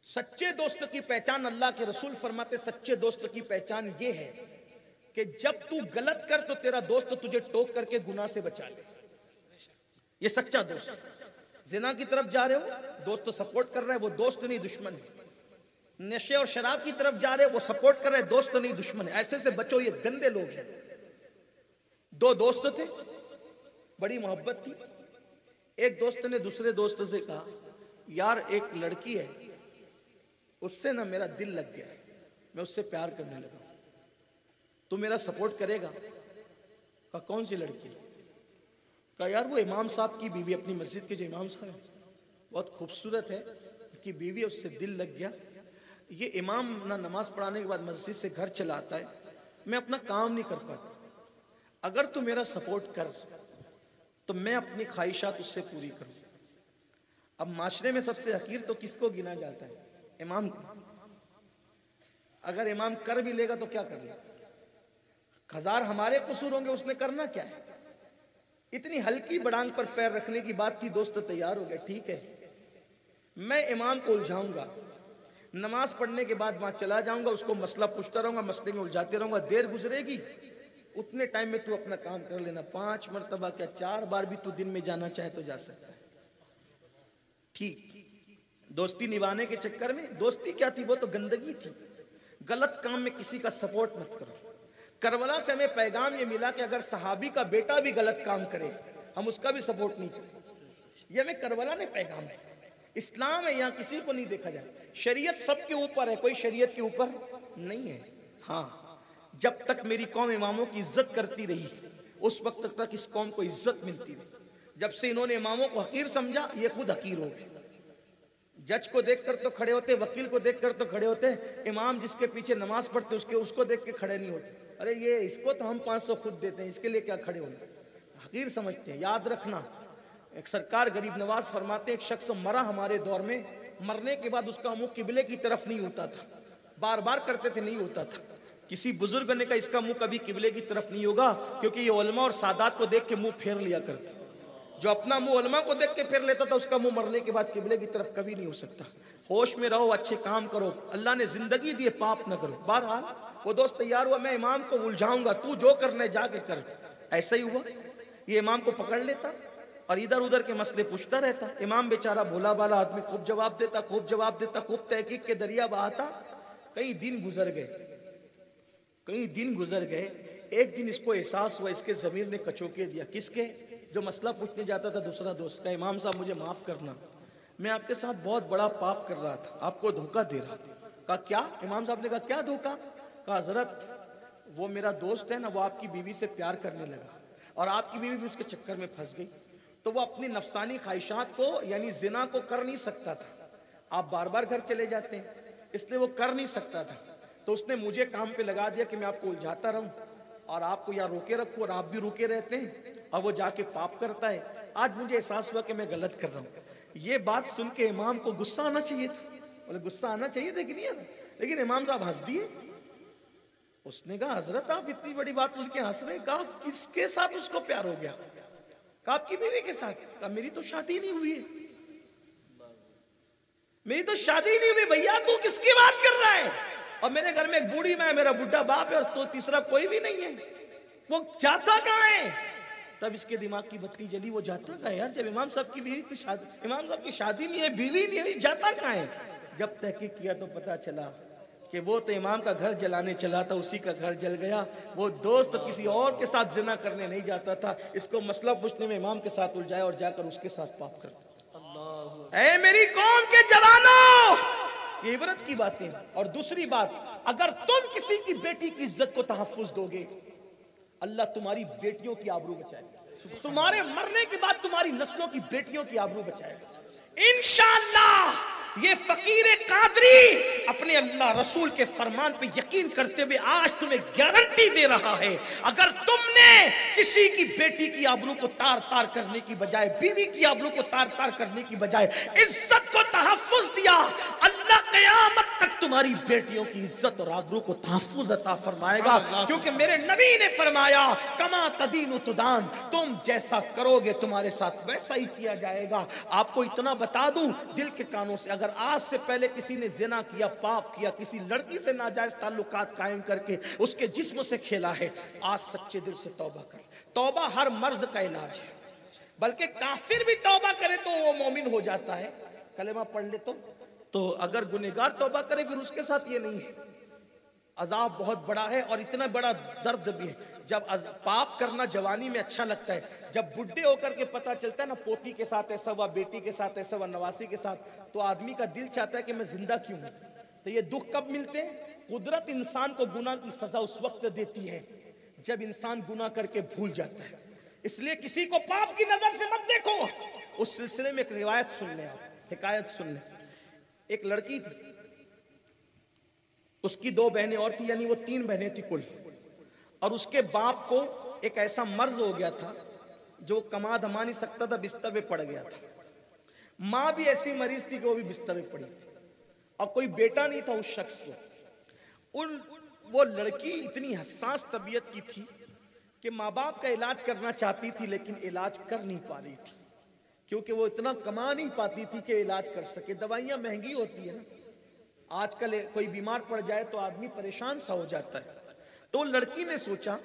سچے دوست کی پہچان اللہ کے رسول فرماتے سچے دوست کی پہچان یہ ہے کہ جب تو غلط کر تو تیرا دوست تجھے ٹوک کر کے گناہ سے بچا لے، یہ سچا دوست۔ زنا کی طرف جا رہے ہو دوست سپورٹ کر رہا ہے، وہ دوست نہیں دشمن ہے۔ نشے اور شراب کی طرف جا رہے وہ سپورٹ کر رہے، دوست نہیں دشمن ہے۔ ایسے سے بچو، یہ گندے لوگ ہیں۔ 2 دوست تھے، بڑی محبت تھی۔ ایک دوست نے دوسرے دوست سے کہا یار ایک لڑکی ہے اس سے نا میرا دل لگ گیا ہے، میں اس سے پیار کرنے لگا، تو میرا سپورٹ کرے گا؟ کہا کون سی لڑکی؟ کہا یار وہ امام صاحب کی بیوی، اپنی مسجد کے جو امام صاحب ہیں بہت خوبصورت ہے، اس کی بیوی، اس سے دل لگ گیا۔ یہ امام نہ نماز پڑھانے کے بعد مسجد سے گھر چلا آتا ہے، میں اپنا کام نہیں کر پاتا، اگر تو میرا سپورٹ کر تو میں اپنی خواہشات اس سے پوری کروں۔ اب معاشرے میں سب سے حقیر تو کس کو گنا جاتا ہے؟ امام کو۔ اگر امام کر بھی لے گا تو کیا کر لے گا؟ 1000 ہمارے قصور ہوں گے، اس نے کرنا کیا ہے؟ اتنی ہلکی بڑانگ پر پیر رکھنے کی بات تھی، دوست تیار ہو گئے، ٹھیک ہے میں امام کو الجھاؤں گا، نماز پڑھنے کے بعد وہاں چلا جاؤں گا، اس کو مسئلہ پوچھتا رہوں گا، مسئلے میں الجھاتے رہوں گا، دیر گزرے گی، اتنے ٹائم میں تو اپنا کام کر لینا، 5 مرتبہ کیا 4 بار بھی تو دن میں جانا چاہے تو جا سکتا ہے۔ ٹھیک دوستی نبھانے کے چکر میں، دوستی کیا تھی؟ وہ تو گندگی تھی. غلط کام میں کسی کا سپورٹ مت کرو. کربلا سے ہمیں پیغام یہ ملا کہ اگر صحابی کا بیٹا بھی غلط کام کرے ہم اس کا بھی سپورٹ نہیں کریں. یہ ہمیں کربلا نے پیغام ہے. اسلام ہے، یہاں کسی کو نہیں دیکھا جائے. شریعت سب کے اوپر ہے، کوئی شریعت کے اوپر نہیں ہے. ہاں، جب تک میری قوم اماموں کی عزت کرتی رہی اس وقت تک اس قوم کو عزت ملتی رہی. جب سے انہوں نے اماموں کو حقیر سمجھا یہ خود حقیر ہو گئے. جج کو دیکھ کر تو کھڑے ہوتے، وکیل کو دیکھ کر تو کھڑے ہوتے، امام جس کے پیچھے نماز پڑھتے اس کو دیکھ کے کھڑے نہیں ہوتے. ارے یہ اس کو تو ہم 500 خود دیتے ہیں، اس کے لیے کیا کھڑے ہونا. حقیر سمجھتے ہیں. یاد رکھنا، ایک سرکار غریب نواز فرماتے ایک شخص مرا ہمارے دور میں، مرنے کے بعد اس کا منہ قبلے کی طرف نہیں ہوتا تھا. بار بار کرتے تھے نہیں ہوتا تھا. کسی بزرگ نے کہا اس کا منہ کبھی قبلے کی طرف نہیں ہوگا کیونکہ یہ علماء اور سادات کو دیکھ کے منہ پھیر لیا کرتے. جو اپنا منہ علماء کو دیکھ کے پھیر لیتا تھا اس کا منہ مرنے کے بعد قبلے کی طرف کبھی نہیں ہو سکتا. ہوش میں رہو، اچھے کام کرو، اللہ نے زندگی دی ہے، پاپ نہ کرو. بہرحال وہ دوست تیار ہوا، میں امام کو الجھاؤں گا، تو جو کرنے جا کے کر. ایسا ہی ہوا. یہ امام کو پکڑ لیتا اور ادھر ادھر کے مسئلے پوچھتا رہتا. امام بیچارہ بھولا بالا آدمی، خوب جواب دیتا، خوب تحقیق کے دریا بہاتا. کئی دن گزر گئے. ایک دن اس کو احساس ہوا، اس کے ضمیر نے کچوکے دیا. کس کے؟ جو مسئلہ پوچھنے جاتا تھا دوسرا دوست کا. امام صاحب مجھے معاف کرنا، میں آپ کے ساتھ بہت بڑا پاپ کر رہا تھا، آپ کو دھوکہ دے رہا تھا. کہا کیا؟ امام صاحب نے کہا کیا دھوکہ؟ کہا حضرت وہ میرا دوست ہے نا، وہ آپ کی بیوی سے پیار کرنے لگا اور آپ کی بیوی بھی اس کے چکر میں پھنس گئی. تو وہ اپنی نفسانی خواہشات کو یعنی زنا کو کر نہیں سکتا تھا. آپ بار بار گھر چلے جاتے ہیں، اس لیے وہ کر نہیں سکتا تھا. تو اس نے مجھے کام پہ لگا دیا کہ میں آپ کو الجھاتا رہوں اور آپ کو یا روکے رکھوں اور آپ بھی روکے رہتے ہیں اور وہ جا کے پاپ کرتا ہے. آج مجھے احساس ہوا کہ میں غلط کر رہا ہوں. یہ بات سن کے امام کو غصہ آنا چاہیے تھا. بولے غصہ آنا چاہیے تھا کہ نہیں آنا؟ لیکن امام صاحب ہنس دیے. اس نے کہا حضرت آپ اتنی بڑی بات سن کے ہنس رہے. کہا کس کے ساتھ اس کو پیار ہو گیا؟ کہا آپ کی بیوی کے ساتھ. کہا میری تو شادی نہیں ہوئی ہے، میری تو شادی نہیں ہوئی. بھیا تو کس کی بات کر رہا ہے؟ اور میرے گھر میں ایک بوڑھی ماں ہے، میرا بڈھا باپ ہے اور تو تیسرا کوئی بھی نہیں ہے. وہ جاتا کہاں ہے؟ تب اس کے دماغ کی بتی جلی. وہ جاتا کہاں ہے یار؟ جب امام صاحب کی بیوی کی شادی، امام صاحب کی شادی نہیں ہے، بیوی نہیں ہے، جاتا کہاں ہے؟ جب تحقیق کیا تو پتا چلا کہ وہ تو امام کا گھر جلانے چلا تھا، اسی کا گھر جل گیا. وہ دوست کسی اور کے ساتھ زنا کرنے نہیں جاتا تھا، اس کو مسئلہ پوچھنے میں امام کے ساتھ الجھایا اور جا کر اس کے ساتھ پاپ کرتا. اے میری قوم کے جوانوں، یہ عبرت کی باتیں. اور دوسری بات، اگر تم کسی کی بیٹی کی عزت کو تحفظ دو گے اللہ تمہاری بیٹیوں کی آبرو بچائے گا. تمہارے مرنے کے بعد تمہاری نسلوں کی بیٹیوں کی آبرو بچائے گا انشاءاللہ. یہ فقیر قادری اپنے اللہ رسول کے فرمان پہ یقین کرتے ہوئے آج تمہیں گارنٹی دے رہا ہے، اگر تم نے کسی کی بیٹی کی آبرو کو تار تار کرنے کی بجائے، بیوی کی آبرو کو تار تار کرنے کی بجائے عزت کو تحفظ دیا، اللہ قیامت تک تمہاری بیٹیوں کی عزت اور آبرو کو تحفظ عطا فرمائے گا. کیونکہ میرے نبی نے فرمایا کما تدین تدان، تم جیسا کرو گے تمہارے ساتھ ویسا ہی کیا جائے گا. آپ کو اتنا بتا دوں دل کے کانوں سے، اگر آج سے پہلے کسی نے زنا کیا، پاپ کیا، کسی لڑکی سے ناجائز تعلقات قائم کر کے اس کے جسم سے کھیلا ہے، آج سچے دل سے توبہ کر. توبہ ہر مرض کا علاج ہے. بلکہ کافر بھی توبہ کرے تو وہ مومن ہو جاتا ہے، کلمہ پڑھ لے تو اگر گنہگار توبہ کرے پھر اس کے ساتھ یہ نہیں ہے. عذاب بہت بڑا ہے اور اتنا بڑا درد بھی ہے. جب پاپ کرنا جوانی میں اچھا لگتا ہے، جب بڈھے ہو کر کے پتہ چلتا ہے نا پوتی کے ساتھ ایسا ہوا، بیٹی کے ساتھ ایسا ہوا، نواسی کے ساتھ، تو آدمی کا دل چاہتا ہے کہ میں زندہ کیوں ہوں. تو یہ دکھ کب ملتے ہیں؟ قدرت انسان کو گناہ کی سزا اس وقت دیتی ہے جب انسان گناہ کر کے بھول جاتا ہے. اس لیے کسی کو پاپ کی نظر سے مت دیکھو. اس سلسلے میں ایک روایت سن لیں، حکایت سن لیں. ایک لڑکی تھی، اس کی 2 بہنیں اور تھی، یعنی وہ 3 بہنیں تھی کل. اور اس کے باپ کو ایک ایسا مرض ہو گیا تھا جو کما دھما نہیں سکتا تھا، بستر پہ پڑ گیا تھا. ماں بھی ایسی مریض تھی کہ وہ بھی بستر پہ پڑی تھی اور کوئی بیٹا نہیں تھا اس شخص کو. وہ لڑکی اتنی حساس طبیعت کی تھی کہ ماں باپ کا علاج کرنا چاہتی تھی لیکن علاج کر نہیں پا رہی تھی کیونکہ وہ اتنا کما نہیں پاتی تھی کہ علاج کر سکے. دوائیاں مہنگی ہوتی ہیں نا، آج کل کوئی بیمار پڑ جائے تو آدمی پریشان سا ہو جاتا ہے. تو لڑکی نے سوچا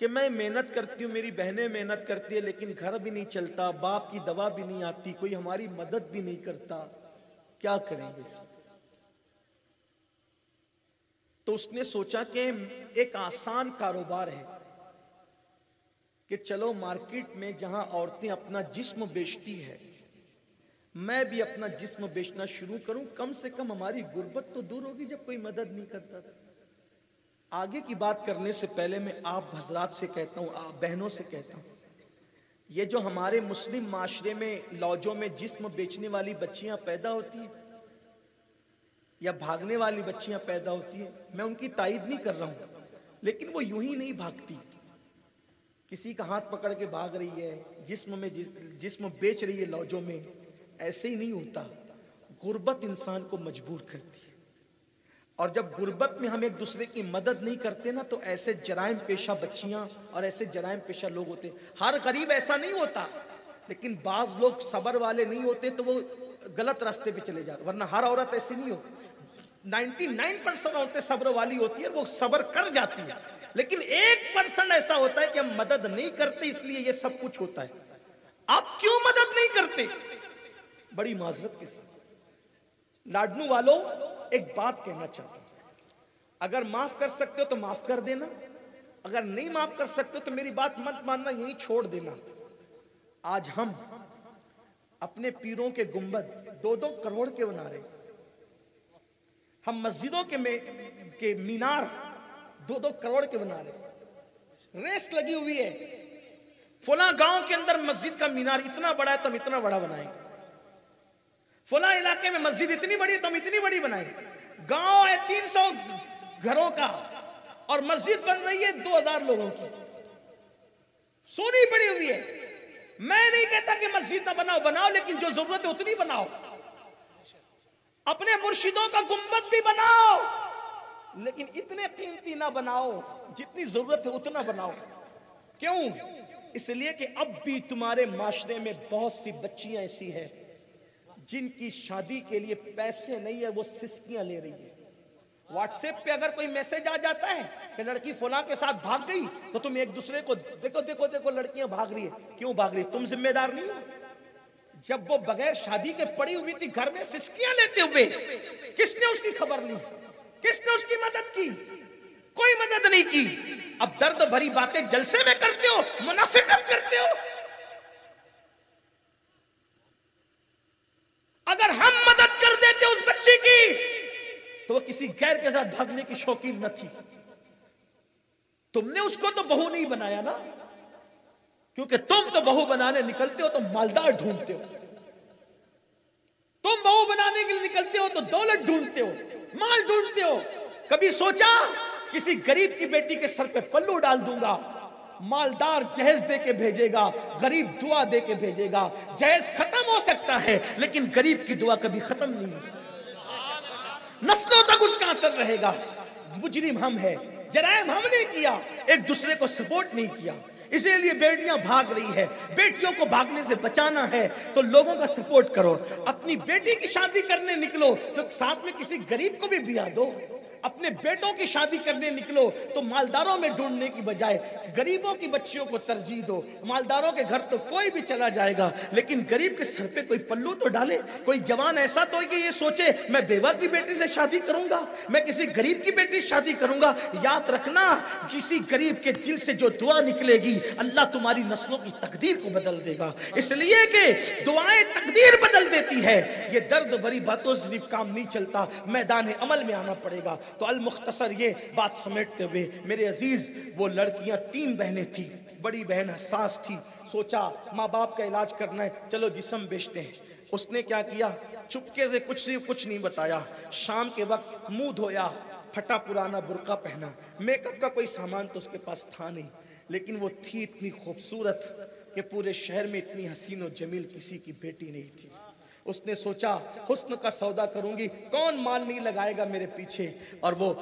کہ میں محنت کرتی ہوں، میری بہنیں محنت کرتی ہے، لیکن گھر بھی نہیں چلتا، باپ کی دوا بھی نہیں آتی، کوئی ہماری مدد بھی نہیں کرتا. کیا کریں گے؟ تو اس نے سوچا کہ ایک آسان کاروبار ہے کہ چلو مارکیٹ میں جہاں عورتیں اپنا جسم بیچتی ہے میں بھی اپنا جسم بیچنا شروع کروں، کم سے کم ہماری غربت تو دور ہوگی جب کوئی مدد نہیں کرتا تھا۔ آگے کی بات کرنے سے پہلے میں آپ حضرات سے کہتا ہوں، آپ بہنوں سے کہتا ہوں، یہ جو ہمارے مسلم معاشرے میں لاجوں میں جسم بیچنے والی بچیاں پیدا ہوتی ہیں یا بھاگنے والی بچیاں پیدا ہوتی ہیں، میں ان کی تائید نہیں کر رہا ہوں، لیکن وہ یوں ہی نہیں بھاگتی، کسی کا ہاتھ پکڑ کے بھاگ رہی ہے، جسم بیچ رہی ہے لاجوں میں، ایسے ہی نہیں ہوتا۔ غربت انسان کو مجبور کرتی ہے، اور جب غربت میں ہم ایک دوسرے کی مدد نہیں کرتے نا تو ایسے جرائم پیشہ بچیاں اور ایسے جرائم پیشہ لوگ ہوتے ہیں۔ ہر غریب ایسا نہیں ہوتا، لیکن بعض لوگ صبر والے نہیں ہوتے تو وہ غلط راستے پہ چلے جاتے، ورنہ ہر عورت ایسی نہیں ہوتی۔ 99% عورتیں صبر والی ہوتی ہیں، وہ صبر کر جاتی ہے، لیکن 1% ایسا ہوتا ہے کہ ہم مدد نہیں کرتے اس لیے یہ سب کچھ ہوتا ہے۔ آپ کیوں مدد نہیں کرتے؟ بڑی معذرت کے ساتھ لاڈنو والوں ایک بات کہنا چاہتا ہوں، اگر معاف کر سکتے ہو تو معاف کر دینا، اگر نہیں معاف کر سکتے تو میری بات مت ماننا، یہی چھوڑ دینا۔ آج ہم اپنے پیروں کے گنبد 2-2 کروڑ کے بنا رہے ہیں، ہم مسجدوں کے مینار 2-2 کروڑ کے بنا رہے ہیں، ریس لگی ہوئی ہے، فلاں گاؤں کے اندر مسجد کا مینار اتنا بڑا ہے تو ہم اتنا بڑا بنائیں، فلاں علاقے میں مسجد اتنی بڑی ہے تو ہم اتنی بڑی بنائیں، گاؤں ہے 300 گھروں کا اور مسجد بن رہی ہے 2000 لوگوں کی، سونی پڑی ہوئی ہے۔ میں نہیں کہتا کہ مسجد نہ بناؤ، لیکن جو ضرورت ہے اتنی بناؤ، اپنے مرشدوں کا گنبد بھی بناؤ، لیکن اتنے قیمتی نہ بناؤ، جتنی ضرورت ہے اتنا بناؤ۔ کیوں؟ اس لیے کہ اب بھی تمہارے معاشرے میں بہت سی بچیاں ایسی ہیں جن کی شادی کے لیے پیسے نہیں ہے، وہ سسکیاں لے رہی ہے۔ واٹس ایپ پہ اگر کوئی میسج آ جاتا ہے کہ لڑکی فلاں کے ساتھ بھاگ گئی تو تم ایک دوسرے کو دیکھو لڑکیاں بھاگ رہی ہے، کیوں بھاگ رہی ہے؟ تم ذمہ دار نہیں ہو؟ جب وہ بغیر شادی کے پڑی ہوئی تھی گھر میں سسکیاں لیتے ہوئے، کس نے اس کی خبر لی؟ کس نے اس کی مدد کی؟ کوئی مدد نہیں کی۔ اب درد بھری باتیں جلسے میں کرتے ہو، منافقت کرتے ہو۔ اگر ہم مدد کر دیتے اس بچے کی تو وہ کسی غیر کے ساتھ بھاگنے کی شوقین نہ تھی۔ تم نے اس کو تو بہو نہیں بنایا نا، کیونکہ تم تو بہو بنانے نکلتے ہو تو مالدار ڈھونڈتے ہو، تم بہو بنانے کے لیے نکلتے ہو تو دولت ڈھونڈتے ہو، مال ڈھونڈتے ہو۔ کبھی سوچا کسی غریب کی بیٹی کے سر پہ پلو ڈال دوں گا، مالدار جہیز دے کے بھیجے گا، غریب دعا دے کے بھیجے گا۔ جہیز ختم ہو سکتا ہے لیکن غریب کی دعا کبھی ختم نہیں ہو سکتی، نسلوں تک اس کا اثر رہے گا۔ مجرم ہم ہیں، جرائم ہم نے کیا، ایک دوسرے کو سپورٹ نہیں کیا، اسی لیے بیٹیاں بھاگ رہی ہے۔ بیٹیوں کو بھاگنے سے بچانا ہے تو لوگوں کا سپورٹ کرو، اپنی بیٹی کی شادی کرنے نکلو تو ساتھ میں کسی غریب کو بھی بیاہ دو، اپنے بیٹوں کی شادی کرنے نکلو تو مالداروں میں ڈھونڈنے کی بجائے غریبوں کی بچیوں کو ترجیح دو۔ مالداروں کے گھر تو کوئی بھی چلا جائے گا لیکن غریب کے سر پہ کوئی پلو تو ڈالے۔ کوئی جوان ایسا تو ہے کہ یہ سوچے میں بیوہ کی بیٹی سے شادی کروں گا، میں کسی غریب کی بیٹی سے شادی کروں گا۔ یاد رکھنا کسی غریب کے دل سے جو دعا نکلے گی اللہ تمہاری نسلوں کی تقدیر کو بدل دے گا، اس لیے کہ دعائیں تقدیر بدل دیتی ہے۔ یہ درد بھری باتوں سے صرف کام نہیں چلتا، میدان عمل میں آنا پڑے گا۔ تو المختصر یہ بات سمیٹتے ہوئے میرے عزیز، وہ لڑکیاں 3 بہنیں تھیں، بڑی بہن حساس تھی، سوچا ماں باپ کا علاج کرنا ہے، چلو جسم بیچتے ہیں۔ اس نے کیا کیا؟ چپکے سے کچھ نہیں بتایا، شام کے وقت منہ دھویا، پھٹا پرانا برقع پہنا، میک اپ کا کوئی سامان تو اس کے پاس تھا نہیں، لیکن وہ تھی اتنی خوبصورت کہ پورے شہر میں اتنی حسین و جمیل کسی کی بیٹی نہیں تھی۔ اس نے سوچا حسن کا سودا کروں گی، کون مال نہیں لگائے گا میرے پیچھے، اور وہ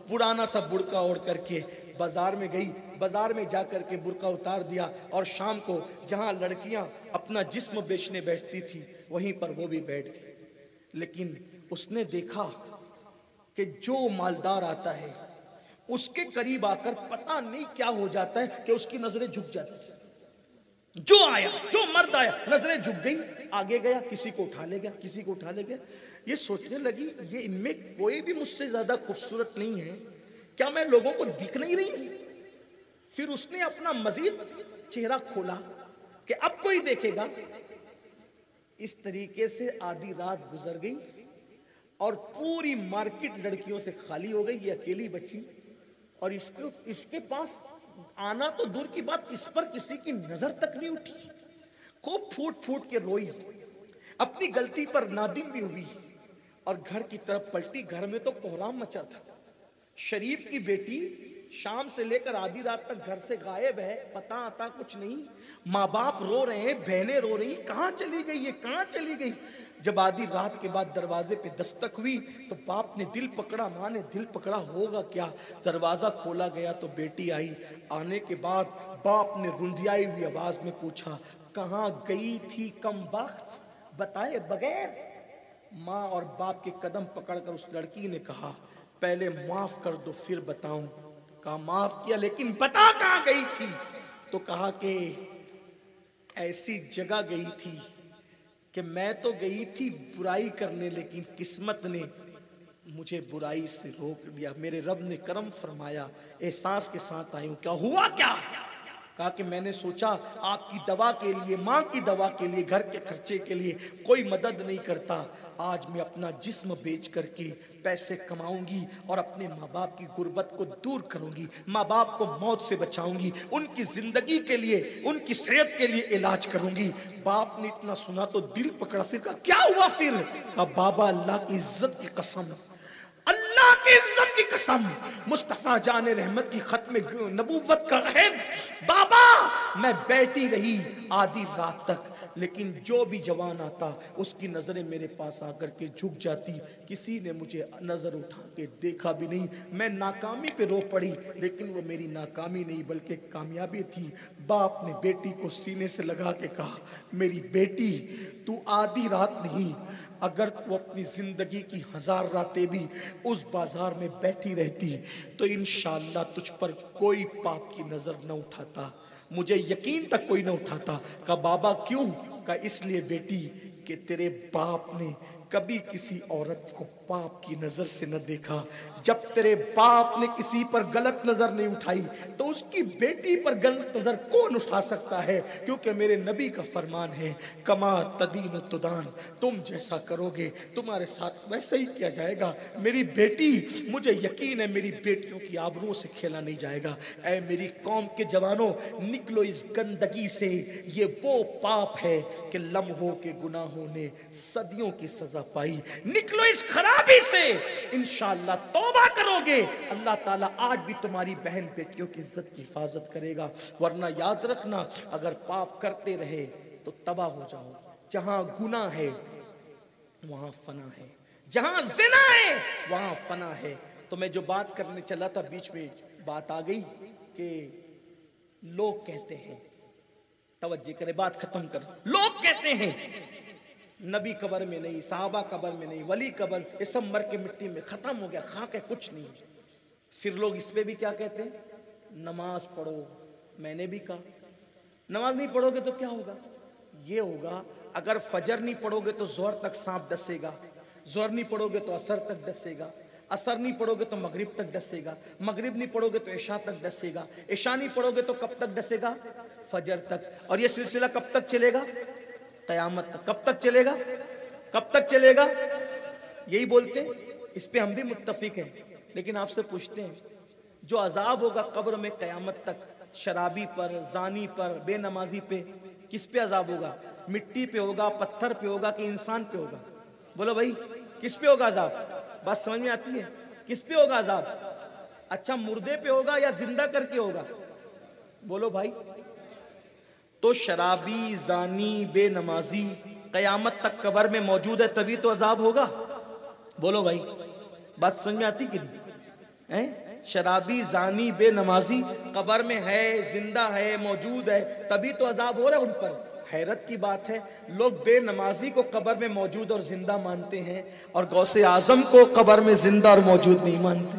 پرانا سا برقع اوڑھ کر کے بازار میں گئی، بازار میں جا کر کے برقع اتار دیا، اور شام کو جہاں لڑکیاں اپنا جسم بیچنے بیٹھتی تھی وہیں پر وہ بھی بیٹھ گئی۔ لیکن اس نے دیکھا کہ جو مالدار آتا ہے اس کے قریب آ کر پتہ نہیں کیا ہو جاتا ہے کہ اس کی نظریں جھک جاتی ہیں۔ جو آیا، جو مرد آیا، نظریں جھک گئی، آگے گیا، کسی کو اٹھا لے گیا، کسی کو اٹھا لے گیا۔ یہ سوچنے لگی یہ ان میں کوئی بھی مجھ سے زیادہ خوبصورت نہیں ہے، کیا میں لوگوں کو دکھ نہیں رہی ہوں؟ پھر اس نے اپنا مزید چہرہ کھولا کہ اب کوئی دیکھے گا۔ اس طریقے سے آدھی رات گزر گئی اور پوری مارکیٹ لڑکیوں سے خالی ہو گئی، یہ اکیلی بچی، اور اس کے پاس آنا تو دور کی بات، اس پر کسی کی نظر تک نہیں اٹھی۔ خوب پھوٹ پھوٹ کے روئی، اپنی غلطی پر نادم بھی ہوئی اور گھر کی طرف پلٹی۔ گھر میں تو کوہرام مچا تھا، شریف کی بیٹی شام سے لے کر آدھی رات تک گھر سے غائب ہے، پتہ آتا کچھ نہیں، ماں باپ رو رہے ہیں، بہنیں رو رہی، کہاں چلی گئی یہ، کہاں چلی گئی؟ جب آدھی رات کے بعد دروازے پہ دستک ہوئی تو باپ نے دل پکڑا، ماں نے دل پکڑا، ہوگا کیا؟ دروازہ کھولا گیا تو بیٹی آئی۔ آنے کے بعد باپ نے رندیائی ہوئی آواز میں پوچھا، کہاں گئی تھی کم بخت بتائے بغیر؟ ماں اور باپ کے قدم پکڑ کر اس لڑکی نے کہا، پہلے معاف کر دو پھر بتاؤں۔ کہا معاف کیا لیکن بتا کہاں گئی تھی؟ تو کہا کہ ایسی جگہ گئی تھی کہ میں تو گئی تھی برائی کرنے، لیکن قسمت نے مجھے برائی سے روک دیا، میرے رب نے کرم فرمایا، احساس کے ساتھ آئی ہوں۔ کیا ہوا کیا؟ کہا کہ میں نے سوچا آپ کی دوا کے لیے، ماں کی دوا کے لیے، گھر کے خرچے کے لیے کوئی مدد نہیں کرتا، آج میں اپنا جسم بیچ کر کے پیسے کماؤں گی اور اپنے ماں باپ کی غربت کو دور کروں گی، ماں باپ کو موت سے بچاؤں گی، ان کی زندگی کے لیے، ان کی صحت کے لیے علاج کروں گی۔ باپ نے اتنا سنا تو دل پکڑا، پھر کہا کیا ہوا پھر؟ کہا بابا اللہ کی عزت کی قسم، اللہ کی عزت کی قسم، مصطفیٰ جان رحمت کی ختم نبوت کا عہد، بابا میں بیٹھی رہی آدھی رات تک، لیکن جو بھی جوان آتا اس کی نظریں میرے پاس آ کر کے جھک جاتی، کسی نے مجھے نظر اٹھا کے دیکھا بھی نہیں، میں ناکامی پہ رو پڑی، لیکن وہ میری ناکامی نہیں بلکہ کامیابی تھی۔ باپ نے بیٹی کو سینے سے لگا کے کہا، میری بیٹی تو آدھی رات نہیں، اگر وہ اپنی زندگی کی 1000 راتیں بھی اس بازار میں بیٹھی رہتی تو انشاءاللہ تجھ پر کوئی پاپ کی نظر نہ اٹھاتا، مجھے یقین تک کوئی نہ اٹھاتا۔ کہا بابا کیوں؟ کہا اس لیے بیٹی کہ تیرے باپ نے کبھی کسی عورت کو پاپ کی نظر سے نہ دیکھا، جب تیرے باپ نے کسی پر غلط نظر نہیں اٹھائی تو اس کی بیٹی پر غلط نظر کون اٹھا سکتا ہے؟ کیونکہ میرے نبی کا فرمان ہے، کما تدین تدان، تم جیسا کرو گے تمہارے ساتھ ویسا ہی کیا جائے گا۔ میری بیٹی، مجھے یقین ہے میری بیٹیوں کی آبروؤں سے کھیلا نہیں جائے گا۔ اے میری قوم کے جوانوں، نکلو اس گندگی سے، یہ وہ پاپ ہے کہ لمحوں کے گناہوں نے صدیوں کی سزا پائی، نکلو اس خرابی سے، انشاءاللہ توبہ کرو گے، اللہ تعالیٰ آج بھی تمہاری بہن بیٹیوں کی عزت کی حفاظت کرے گا، ورنہ یاد رکھنا اگر پاپ کرتے رہے تو تباہ ہو جاؤ۔ جہاں گناہ ہے وہاں فنا ہے، جہاں زنا ہے وہاں فنا ہے۔ تو میں جو بات کرنے چلا تھا بیچ میں بات آ گئی کہ لوگ کہتے ہیں، توجہ کرے بات ختم کر، لوگ کہتے ہیں نبی قبر میں نہیں، صحابہ قبر میں نہیں، ولی قبر، یہ سب مر کے مٹی میں ختم ہو گیا، خاک ہے کچھ نہیں۔ پھر لوگ اس پہ بھی کیا کہتے ہیں، نماز پڑھو۔ میں نے بھی کہا نماز نہیں پڑھو گے تو کیا ہوگا؟ یہ ہوگا اگر فجر نہیں پڑھو گے تو ظہر تک سانپ ڈسے گا، ظہر نہیں پڑھو گے تو عصر تک ڈسے گا، عصر نہیں پڑھو گے تو مغرب تک ڈسے گا، مغرب نہیں پڑھو گے تو عشاء تک ڈسے گا، عشاء نہیں پڑھو گے تو کب تک ڈسے گا؟ فجر تک۔ اور یہ سلسلہ کب تک چلے گا؟ قیامت تک۔ کب تک چلے گا؟ کب تک چلے گا؟ یہی بولتے ہیں، اس پہ ہم بھی متفق ہیں، لیکن آپ سے پوچھتے ہیں جو عذاب ہوگا قبر میں قیامت تک، شرابی پر، زانی پر، بے نمازی پہ، کس پہ عذاب ہوگا؟ مٹی پہ ہوگا، پتھر پہ ہوگا کہ انسان پہ ہوگا؟ بولو بھائی کس پہ ہوگا عذاب؟ بات سمجھ میں آتی ہے؟ کس پہ ہوگا عذاب؟ اچھا مردے پہ ہوگا یا زندہ کر کے ہوگا؟ بولو بھائی۔ تو شرابی، زانی، بے نمازی قیامت تک قبر میں موجود ہے تبھی تو عذاب ہوگا؟ بولو بھائی بات سمجھ میں آتی کہ نہیں؟ شرابی، زانی، بے نمازی قبر میں ہے، زندہ ہے، موجود ہے، تبھی تو عذاب ہو رہا ہے ان پر۔ حیرت کی بات ہے لوگ بے نمازی کو قبر میں موجود اور زندہ مانتے ہیں اور غوث اعظم کو قبر میں زندہ اور موجود نہیں مانتے۔